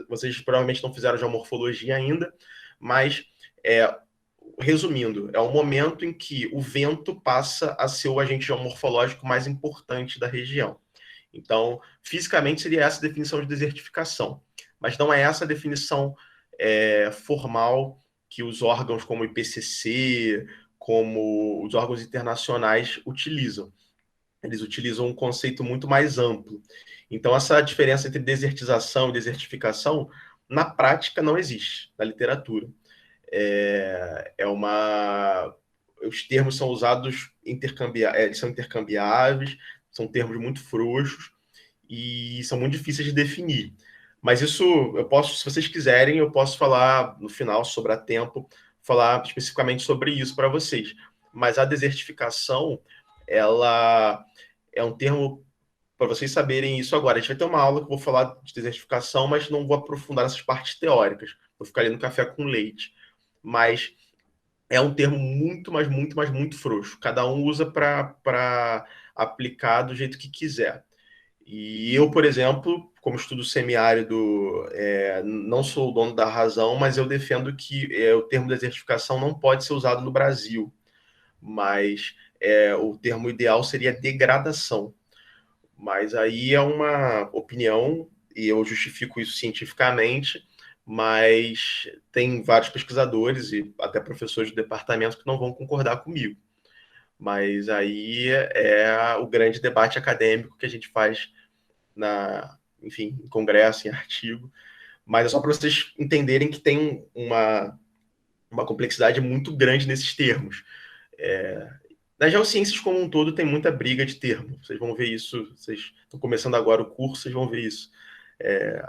Vocês provavelmente não fizeram geomorfologia ainda, mas, resumindo, é um momento em que o vento passa a ser o agente geomorfológico mais importante da região. Então, fisicamente, seria essa a definição de desertificação. Mas não é essa a definição formal que os órgãos como o IPCC, como os órgãos internacionais utilizam. Eles utilizam um conceito muito mais amplo. Então, essa diferença entre desertização e desertificação, na prática, não existe na literatura. Os termos são usados eles são intercambiáveis, são termos muito frouxos e são muito difíceis de definir. Mas isso, se vocês quiserem, eu posso falar no final, se sobrar tempo, falar especificamente sobre isso para vocês. Mas a desertificação, ela é um termo para vocês saberem isso agora. A gente vai ter uma aula que eu vou falar de desertificação, mas não vou aprofundar nessas partes teóricas. Vou ficar ali no café com leite. Mas é um termo muito, mas muito, mas muito frouxo. Cada um usa para aplicar do jeito que quiser. E eu, por exemplo, como estudo semiárido, não sou o dono da razão, mas eu defendo que o termo desertificação não pode ser usado no Brasil, mas o termo ideal seria degradação. Mas aí é uma opinião, e eu justifico isso cientificamente, mas tem vários pesquisadores e até professores do departamento que não vão concordar comigo. Mas aí é o grande debate acadêmico que a gente faz enfim, em congresso, em artigo. Mas é só para vocês entenderem que tem uma complexidade muito grande nesses termos. Nas geociências como um todo tem muita briga de termo. Vocês vão ver isso, vocês estão começando agora o curso, vocês vão ver isso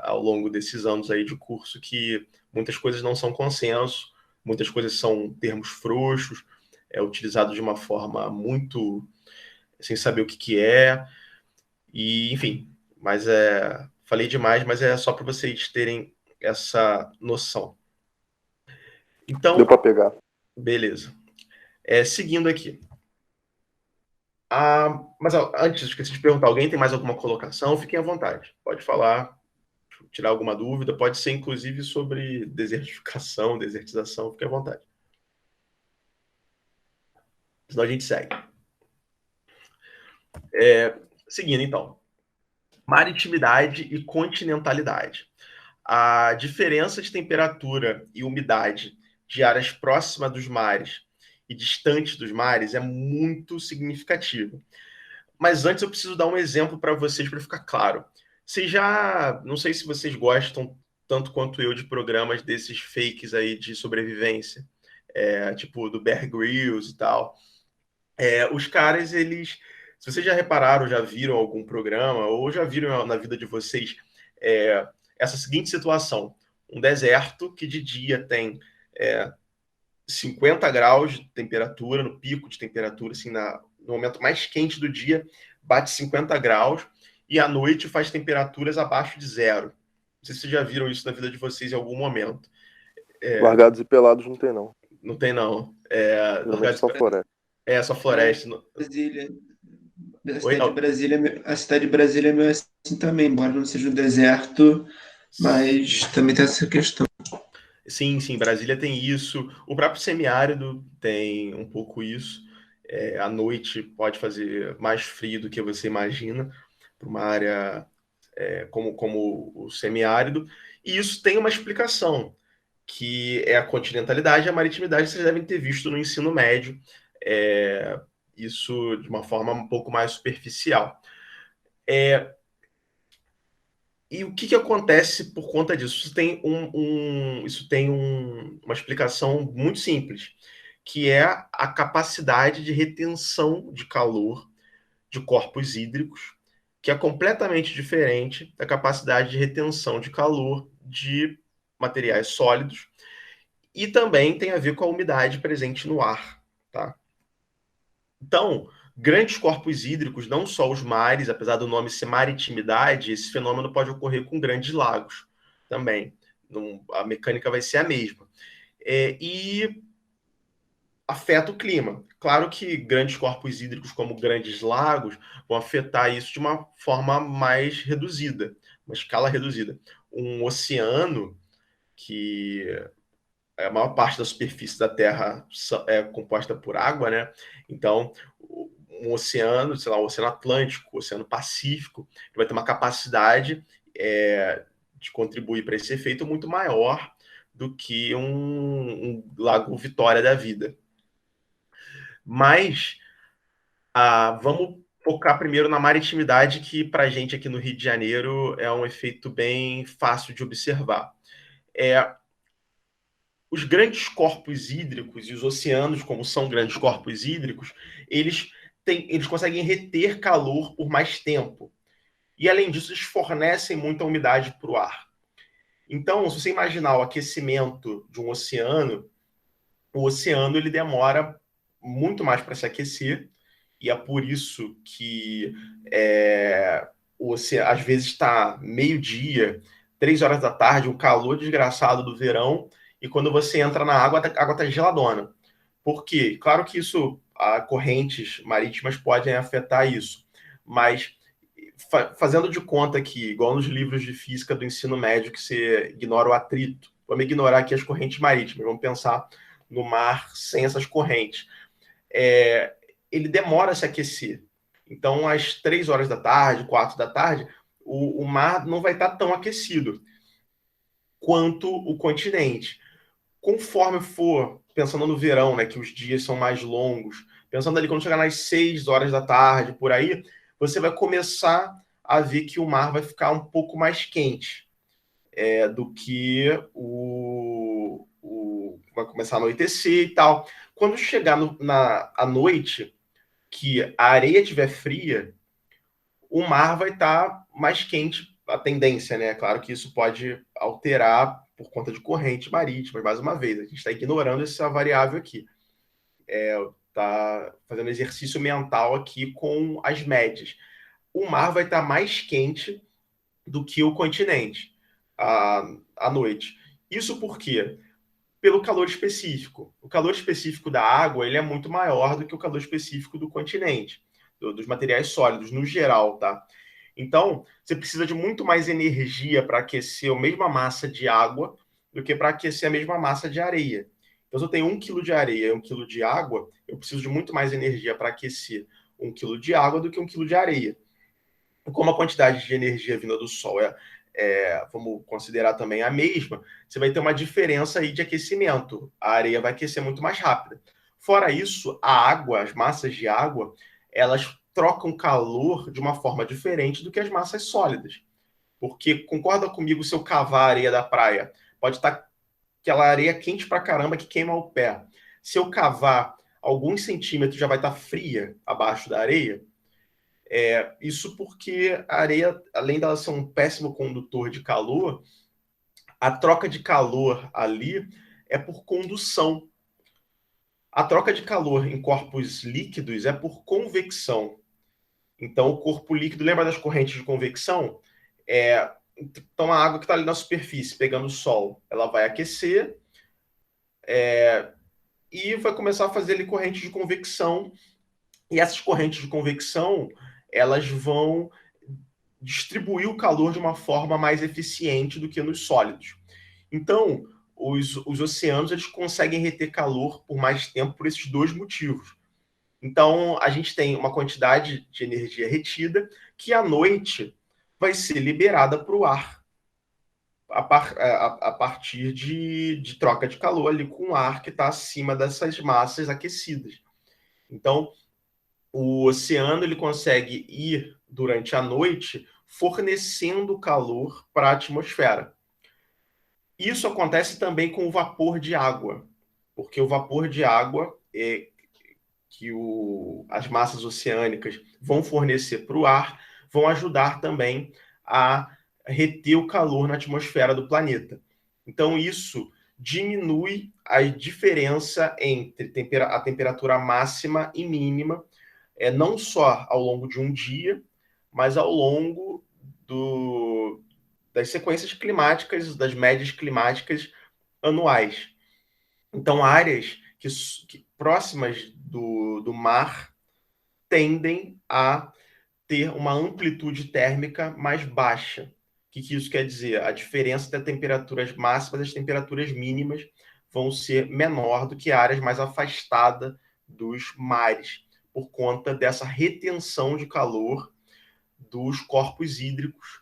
ao longo desses anos aí de curso, que muitas coisas não são consenso, muitas coisas são termos frouxos, utilizado de uma forma muito sem saber o que é, e enfim, mas falei demais, mas é só para vocês terem essa noção. Então, Deu para pegar. beleza. Seguindo aqui. Mas antes, esqueci de perguntar, alguém tem mais alguma colocação? Fiquem à vontade, pode falar, tirar alguma dúvida, pode ser inclusive sobre desertificação, desertização, fiquem à vontade. Senão a gente segue. Seguindo, então. Maritimidade e continentalidade. A diferença de temperatura e umidade de áreas próximas dos mares e distantes dos mares é muito significativa. Mas antes eu preciso dar um exemplo para vocês, para ficar claro. Não sei se vocês gostam tanto quanto eu de programas desses fakes aí de sobrevivência, tipo do Bear Grylls e tal. Os caras, se vocês já repararam, já viram algum programa, ou já viram na vida de vocês essa seguinte situação: um deserto que de dia tem 50 graus de temperatura, no pico de temperatura, assim, no momento mais quente do dia, bate 50 graus, e à noite faz temperaturas abaixo de zero. Não sei se vocês já viram isso na vida de vocês em algum momento. Largados e pelados não tem, não. Não tem, não. Geralmente só floresta. Só floresta. Brasília. Oi, A cidade de Brasília é meio assim também, embora não seja um deserto, mas também tem essa questão. Sim, Brasília tem isso. O próprio semiárido tem um pouco isso. À noite pode fazer mais frio do que você imagina para uma área como o semiárido. E isso tem uma explicação, que é a continentalidade e a maritimidade. Vocês devem ter visto no ensino médio. Isso de uma forma um pouco mais superficial. E o que acontece por conta disso? Isso tem uma explicação muito simples, que é a capacidade de retenção de calor de corpos hídricos, que é completamente diferente da capacidade de retenção de calor de materiais sólidos, e também tem a ver com a umidade presente no ar, tá? Então, grandes corpos hídricos, não só os mares, apesar do nome ser maritimidade, esse fenômeno pode ocorrer com grandes lagos também. A mecânica vai ser a mesma. E afeta o clima. Claro que grandes corpos hídricos, como grandes lagos, vão afetar isso de uma forma mais reduzida, uma escala reduzida. Um oceano, que a maior parte da superfície da Terra é composta por água, né? Então, um oceano, sei lá, o Oceano Atlântico, o Oceano Pacífico, vai ter uma capacidade de contribuir para esse efeito muito maior do que um Lago Vitória da vida. Mas vamos focar primeiro na maritimidade, que para a gente aqui no Rio de Janeiro é um efeito bem fácil de observar. Os grandes corpos hídricos e os oceanos, como são grandes corpos hídricos, eles conseguem reter calor por mais tempo. E, além disso, eles fornecem muita umidade para o ar. Então, se você imaginar o aquecimento de um oceano, o oceano ele demora muito mais para se aquecer, e é por isso que o oceano, às vezes, está meio-dia, 3 horas da tarde, um calor desgraçado do verão, e quando você entra na água, a água está geladona. Por quê? Claro que correntes marítimas podem afetar isso, mas fazendo de conta que, igual nos livros de física do ensino médio, que você ignora o atrito, vamos ignorar aqui as correntes marítimas, vamos pensar no mar sem essas correntes. Ele demora a se aquecer. Então, às 3 horas da tarde, 4 da tarde, o mar não vai estar tão aquecido quanto o continente. Conforme for, pensando no verão, né, que os dias são mais longos, pensando ali quando chegar nas 6 horas da tarde, por aí, você vai começar a ver que o mar vai ficar um pouco mais quente do que vai começar a anoitecer e tal. Quando chegar à noite, que a areia estiver fria, o mar vai estar mais quente, a tendência, né? Claro que isso pode alterar por conta de correntes marítimas, mais uma vez. A gente está ignorando essa variável aqui. Está fazendo exercício mental aqui com as médias. O mar vai estar mais quente do que o continente à noite. Isso por quê? Pelo calor específico. O calor específico da água ele é muito maior do que o calor específico do continente, dos materiais sólidos, no geral, tá? Então, você precisa de muito mais energia para aquecer a mesma massa de água do que para aquecer a mesma massa de areia. Então, se eu tenho 1 quilo de areia e 1 quilo de água, eu preciso de muito mais energia para aquecer 1 quilo de água do que 1 quilo de areia. Como a quantidade de energia vinda do Sol vamos considerar também a mesma, você vai ter uma diferença aí de aquecimento. A areia vai aquecer muito mais rápida. Fora isso, a água, as massas de água, elas trocam calor de uma forma diferente do que as massas sólidas. Porque, concorda comigo, se eu cavar a areia da praia, pode estar aquela areia quente pra caramba que queima o pé. Se eu cavar alguns centímetros, já vai estar fria abaixo da areia. Isso porque a areia, além dela ser um péssimo condutor de calor, a troca de calor ali é por condução. A troca de calor em corpos líquidos é por convecção. Então, o corpo líquido, lembra das correntes de convecção? Então, a água que está ali na superfície, pegando o sol, ela vai aquecer e vai começar a fazer ali correntes de convecção. E essas correntes de convecção, elas vão distribuir o calor de uma forma mais eficiente do que nos sólidos. Então, os oceanos eles conseguem reter calor por mais tempo por esses dois motivos. Então, a gente tem uma quantidade de energia retida que, à noite, vai ser liberada para o ar a partir de troca de calor ali com o ar que está acima dessas massas aquecidas. Então, o oceano ele consegue ir, durante a noite, fornecendo calor para a atmosfera. Isso acontece também com o vapor de água, porque o vapor de água que as massas oceânicas vão fornecer para o ar, vão ajudar também a reter o calor na atmosfera do planeta. Então, isso diminui a diferença entre a temperatura máxima e mínima, não só ao longo de um dia, mas ao longo das sequências climáticas, das médias climáticas anuais. Então, áreas que próximas do mar tendem a ter uma amplitude térmica mais baixa. O que isso quer dizer? A diferença das temperaturas máximas e das temperaturas mínimas vão ser menor do que áreas mais afastadas dos mares, por conta dessa retenção de calor dos corpos hídricos,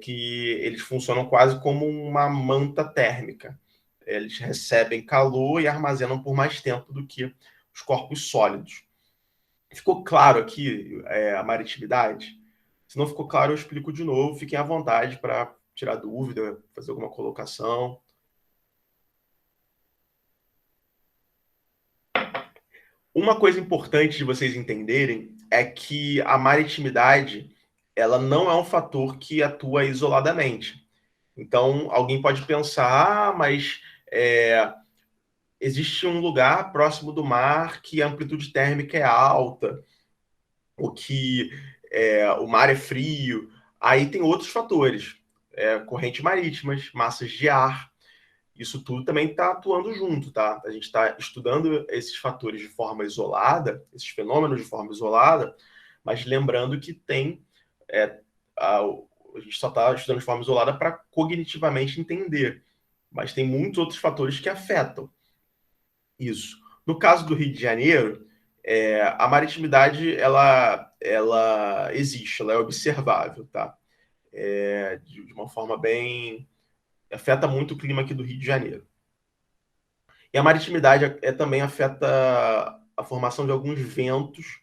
que eles funcionam quase como uma manta térmica. Eles recebem calor e armazenam por mais tempo do que os corpos sólidos. Ficou claro aqui a maritimidade? Se não ficou claro, eu explico de novo. Fiquem à vontade para tirar dúvida, fazer alguma colocação. Uma coisa importante de vocês entenderem é que a maritimidade ela não é um fator que atua isoladamente. Então, alguém pode pensar, mas existe um lugar próximo do mar que a amplitude térmica é alta, ou que o mar é frio. Aí tem outros fatores, correntes marítimas, massas de ar. Isso tudo também está atuando junto, tá? A gente está estudando esses fatores de forma isolada, esses fenômenos de forma isolada, mas lembrando que tem a gente só está estudando de forma isolada para cognitivamente entender, mas tem muitos outros fatores que afetam isso. No caso do Rio de Janeiro, a maritimidade ela existe, ela é observável, tá? De uma forma bem... afeta muito o clima aqui do Rio de Janeiro. E a maritimidade também afeta a formação de alguns ventos,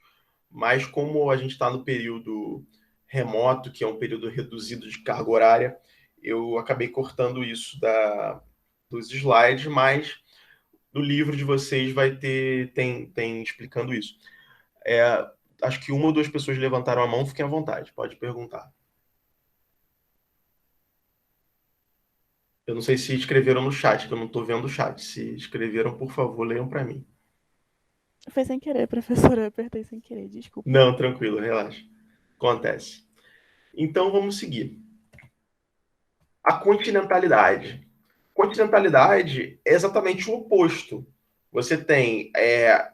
mas como a gente está no período remoto, que é um período reduzido de carga horária, eu acabei cortando isso dos slides, mas no livro de vocês tem explicando isso. Acho que uma ou duas pessoas levantaram a mão, fiquem à vontade, pode perguntar. Eu não sei se escreveram no chat, que eu não estou vendo o chat. Se escreveram, por favor, leiam para mim. Foi sem querer, professora. Eu apertei sem querer, desculpa. Não, tranquilo, relaxa. Acontece. Então, vamos seguir. A continentalidade. Continentalidade é exatamente o oposto. Você tem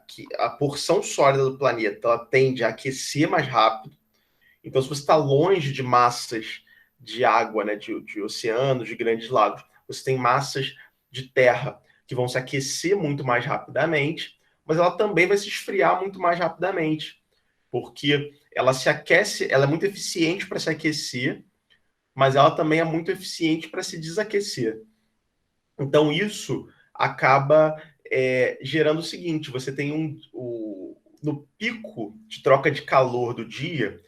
que a porção sólida do planeta ela tende a aquecer mais rápido. Então, se você está longe de massas de água, né, de oceanos, de grandes lagos, você tem massas de terra que vão se aquecer muito mais rapidamente, mas ela também vai se esfriar muito mais rapidamente, porque ela se aquece, ela é muito eficiente para se aquecer, mas ela também é muito eficiente para se desaquecer. Então, isso acaba gerando o seguinte, você tem no pico de troca de calor do dia,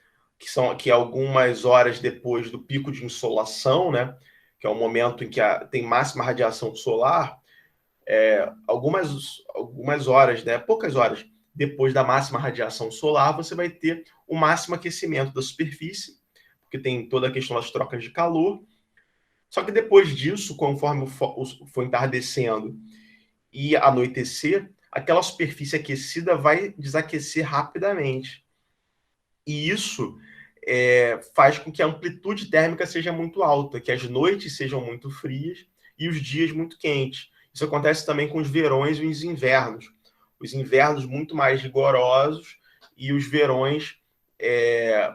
que é algumas horas depois do pico de insolação, né, que é o momento em que tem máxima radiação solar, algumas horas, né, poucas horas depois da máxima radiação solar, você vai ter o máximo aquecimento da superfície, porque tem toda a questão das trocas de calor. Só que depois disso, conforme for entardecendo e anoitecer, aquela superfície aquecida vai desaquecer rapidamente. E isso faz com que a amplitude térmica seja muito alta, que as noites sejam muito frias e os dias muito quentes. Isso acontece também com os verões e os invernos. Os invernos muito mais rigorosos e os verões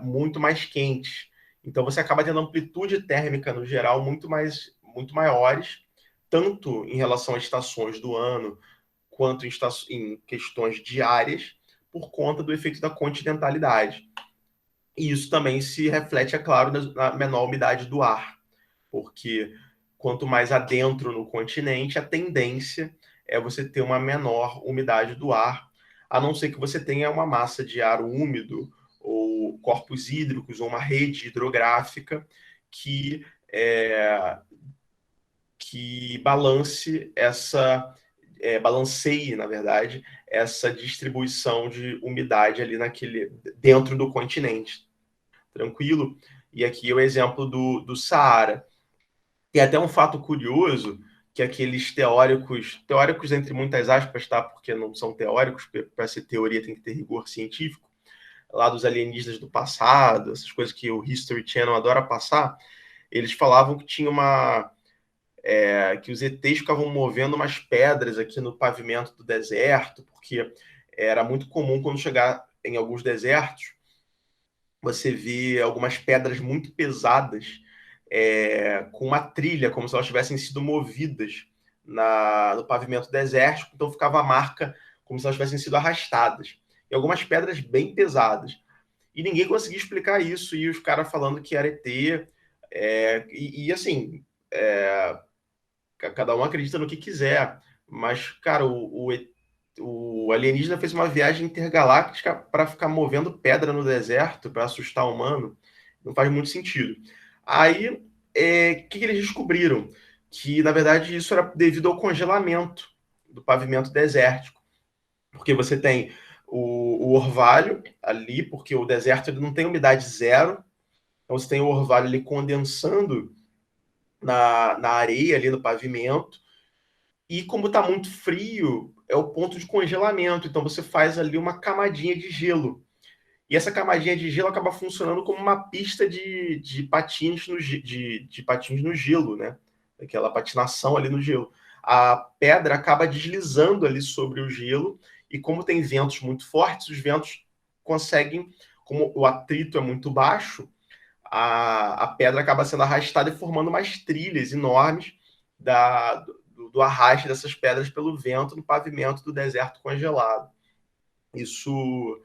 muito mais quentes. Então você acaba tendo amplitude térmica no geral muito maiores, tanto em relação às estações do ano, quanto em questões diárias, por conta do efeito da continentalidade. E isso também se reflete, é claro, na menor umidade do ar, porque quanto mais adentro no continente, a tendência é você ter uma menor umidade do ar, a não ser que você tenha uma massa de ar úmido, ou corpos hídricos, ou uma rede hidrográfica que balanceie, na verdade, essa distribuição de umidade ali dentro do continente. Tranquilo? E aqui é o exemplo do Saara. Tem até um fato curioso, que aqueles teóricos entre muitas aspas, tá? Porque não são teóricos, para ser teoria tem que ter rigor científico, lá dos alienígenas do passado, essas coisas que o History Channel adora passar, eles falavam que tinha que os ETs ficavam movendo umas pedras aqui no pavimento do deserto, porque era muito comum quando chegar em alguns desertos, você vê algumas pedras muito pesadas com uma trilha, como se elas tivessem sido movidas no pavimento desértico, então ficava a marca como se elas tivessem sido arrastadas. E algumas pedras bem pesadas. E ninguém conseguia explicar isso, e os caras falando que era ET. Assim, cada um acredita no que quiser, mas, cara, o alienígena fez uma viagem intergaláctica para ficar movendo pedra no deserto para assustar o humano. Não faz muito sentido. Aí, o que eles descobriram? Que, na verdade, isso era devido ao congelamento do pavimento desértico. Porque você tem o orvalho ali, porque o deserto ele não tem umidade zero, então você tem o orvalho ali condensando na areia, ali no pavimento, e como está muito frio, é o ponto de congelamento, então você faz ali uma camadinha de gelo. E essa camadinha de gelo acaba funcionando como uma pista de patins de patins no gelo, né? Aquela patinação ali no gelo. A pedra acaba deslizando ali sobre o gelo, e como tem ventos muito fortes, os ventos conseguem, como o atrito é muito baixo, a pedra acaba sendo arrastada e formando umas trilhas enormes do arraste dessas pedras pelo vento no pavimento do deserto congelado. Isso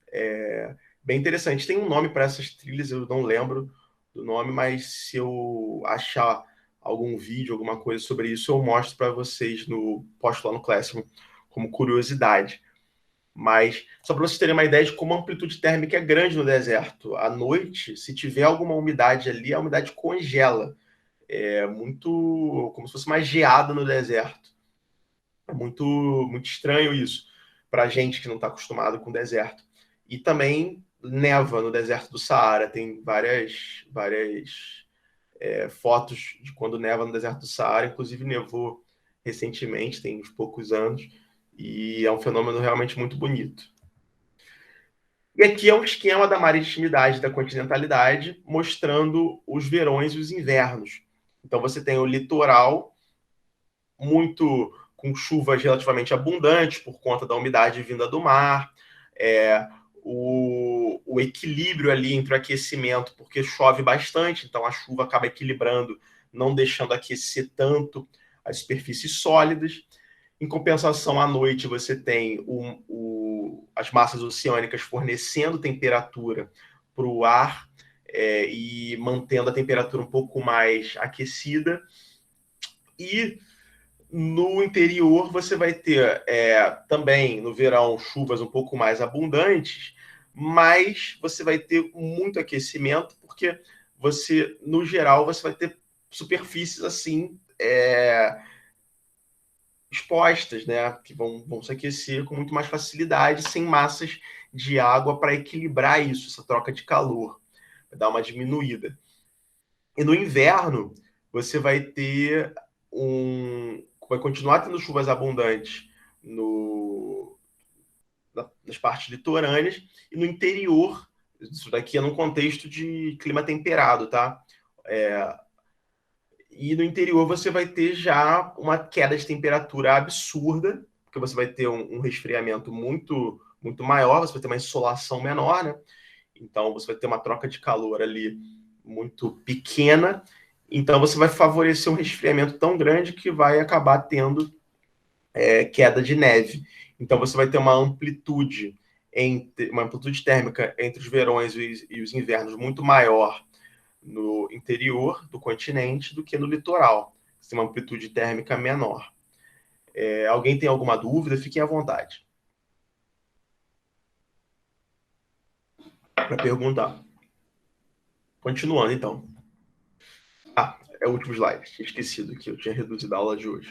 é bem interessante. Tem um nome para essas trilhas, eu não lembro do nome, mas se eu achar algum vídeo, alguma coisa sobre isso, eu mostro para vocês posto lá no Classroom como curiosidade. Mas só para vocês terem uma ideia de como a amplitude térmica é grande no deserto. À noite, se tiver alguma umidade ali, a umidade congela. É muito como se fosse uma geada no deserto. É muito, muito estranho isso para a gente que não está acostumado com o deserto. E também neva no deserto do Saara. Tem várias fotos de quando neva no deserto do Saara. Inclusive nevou recentemente, tem uns poucos anos. E é um fenômeno realmente muito bonito. E aqui é um esquema da maritimidade da continentalidade, mostrando os verões e os invernos. Então você tem o litoral, muito com chuvas relativamente abundantes por conta da umidade vinda do mar, o equilíbrio ali entre o aquecimento, porque chove bastante, então a chuva acaba equilibrando, não deixando aquecer tanto as superfícies sólidas. Em compensação, à noite, você tem as massas oceânicas fornecendo temperatura para o ar e mantendo a temperatura um pouco mais aquecida. E no interior, você vai ter também, no verão, chuvas um pouco mais abundantes, mas você vai ter muito aquecimento, porque no geral, você vai ter superfícies assim expostas, né, que vão se aquecer com muito mais facilidade, sem massas de água para equilibrar isso, essa troca de calor, vai dar uma diminuída. E no inverno, você vai ter vai continuar tendo chuvas abundantes nas partes litorâneas, e no interior, isso daqui é num contexto de clima temperado, tá? E no interior você vai ter já uma queda de temperatura absurda, porque você vai ter um resfriamento muito, muito maior, você vai ter uma insolação menor, né? Então você vai ter uma troca de calor ali muito pequena, então você vai favorecer um resfriamento tão grande que vai acabar tendo queda de neve. Então você vai ter uma amplitude térmica entre os verões e os invernos muito maior no interior do continente do que no litoral. Você tem uma amplitude térmica menor. Alguém tem alguma dúvida? Fiquem à vontade para perguntar. Continuando, então. É o último slide. Tinha esquecido que eu tinha reduzido a aula de hoje.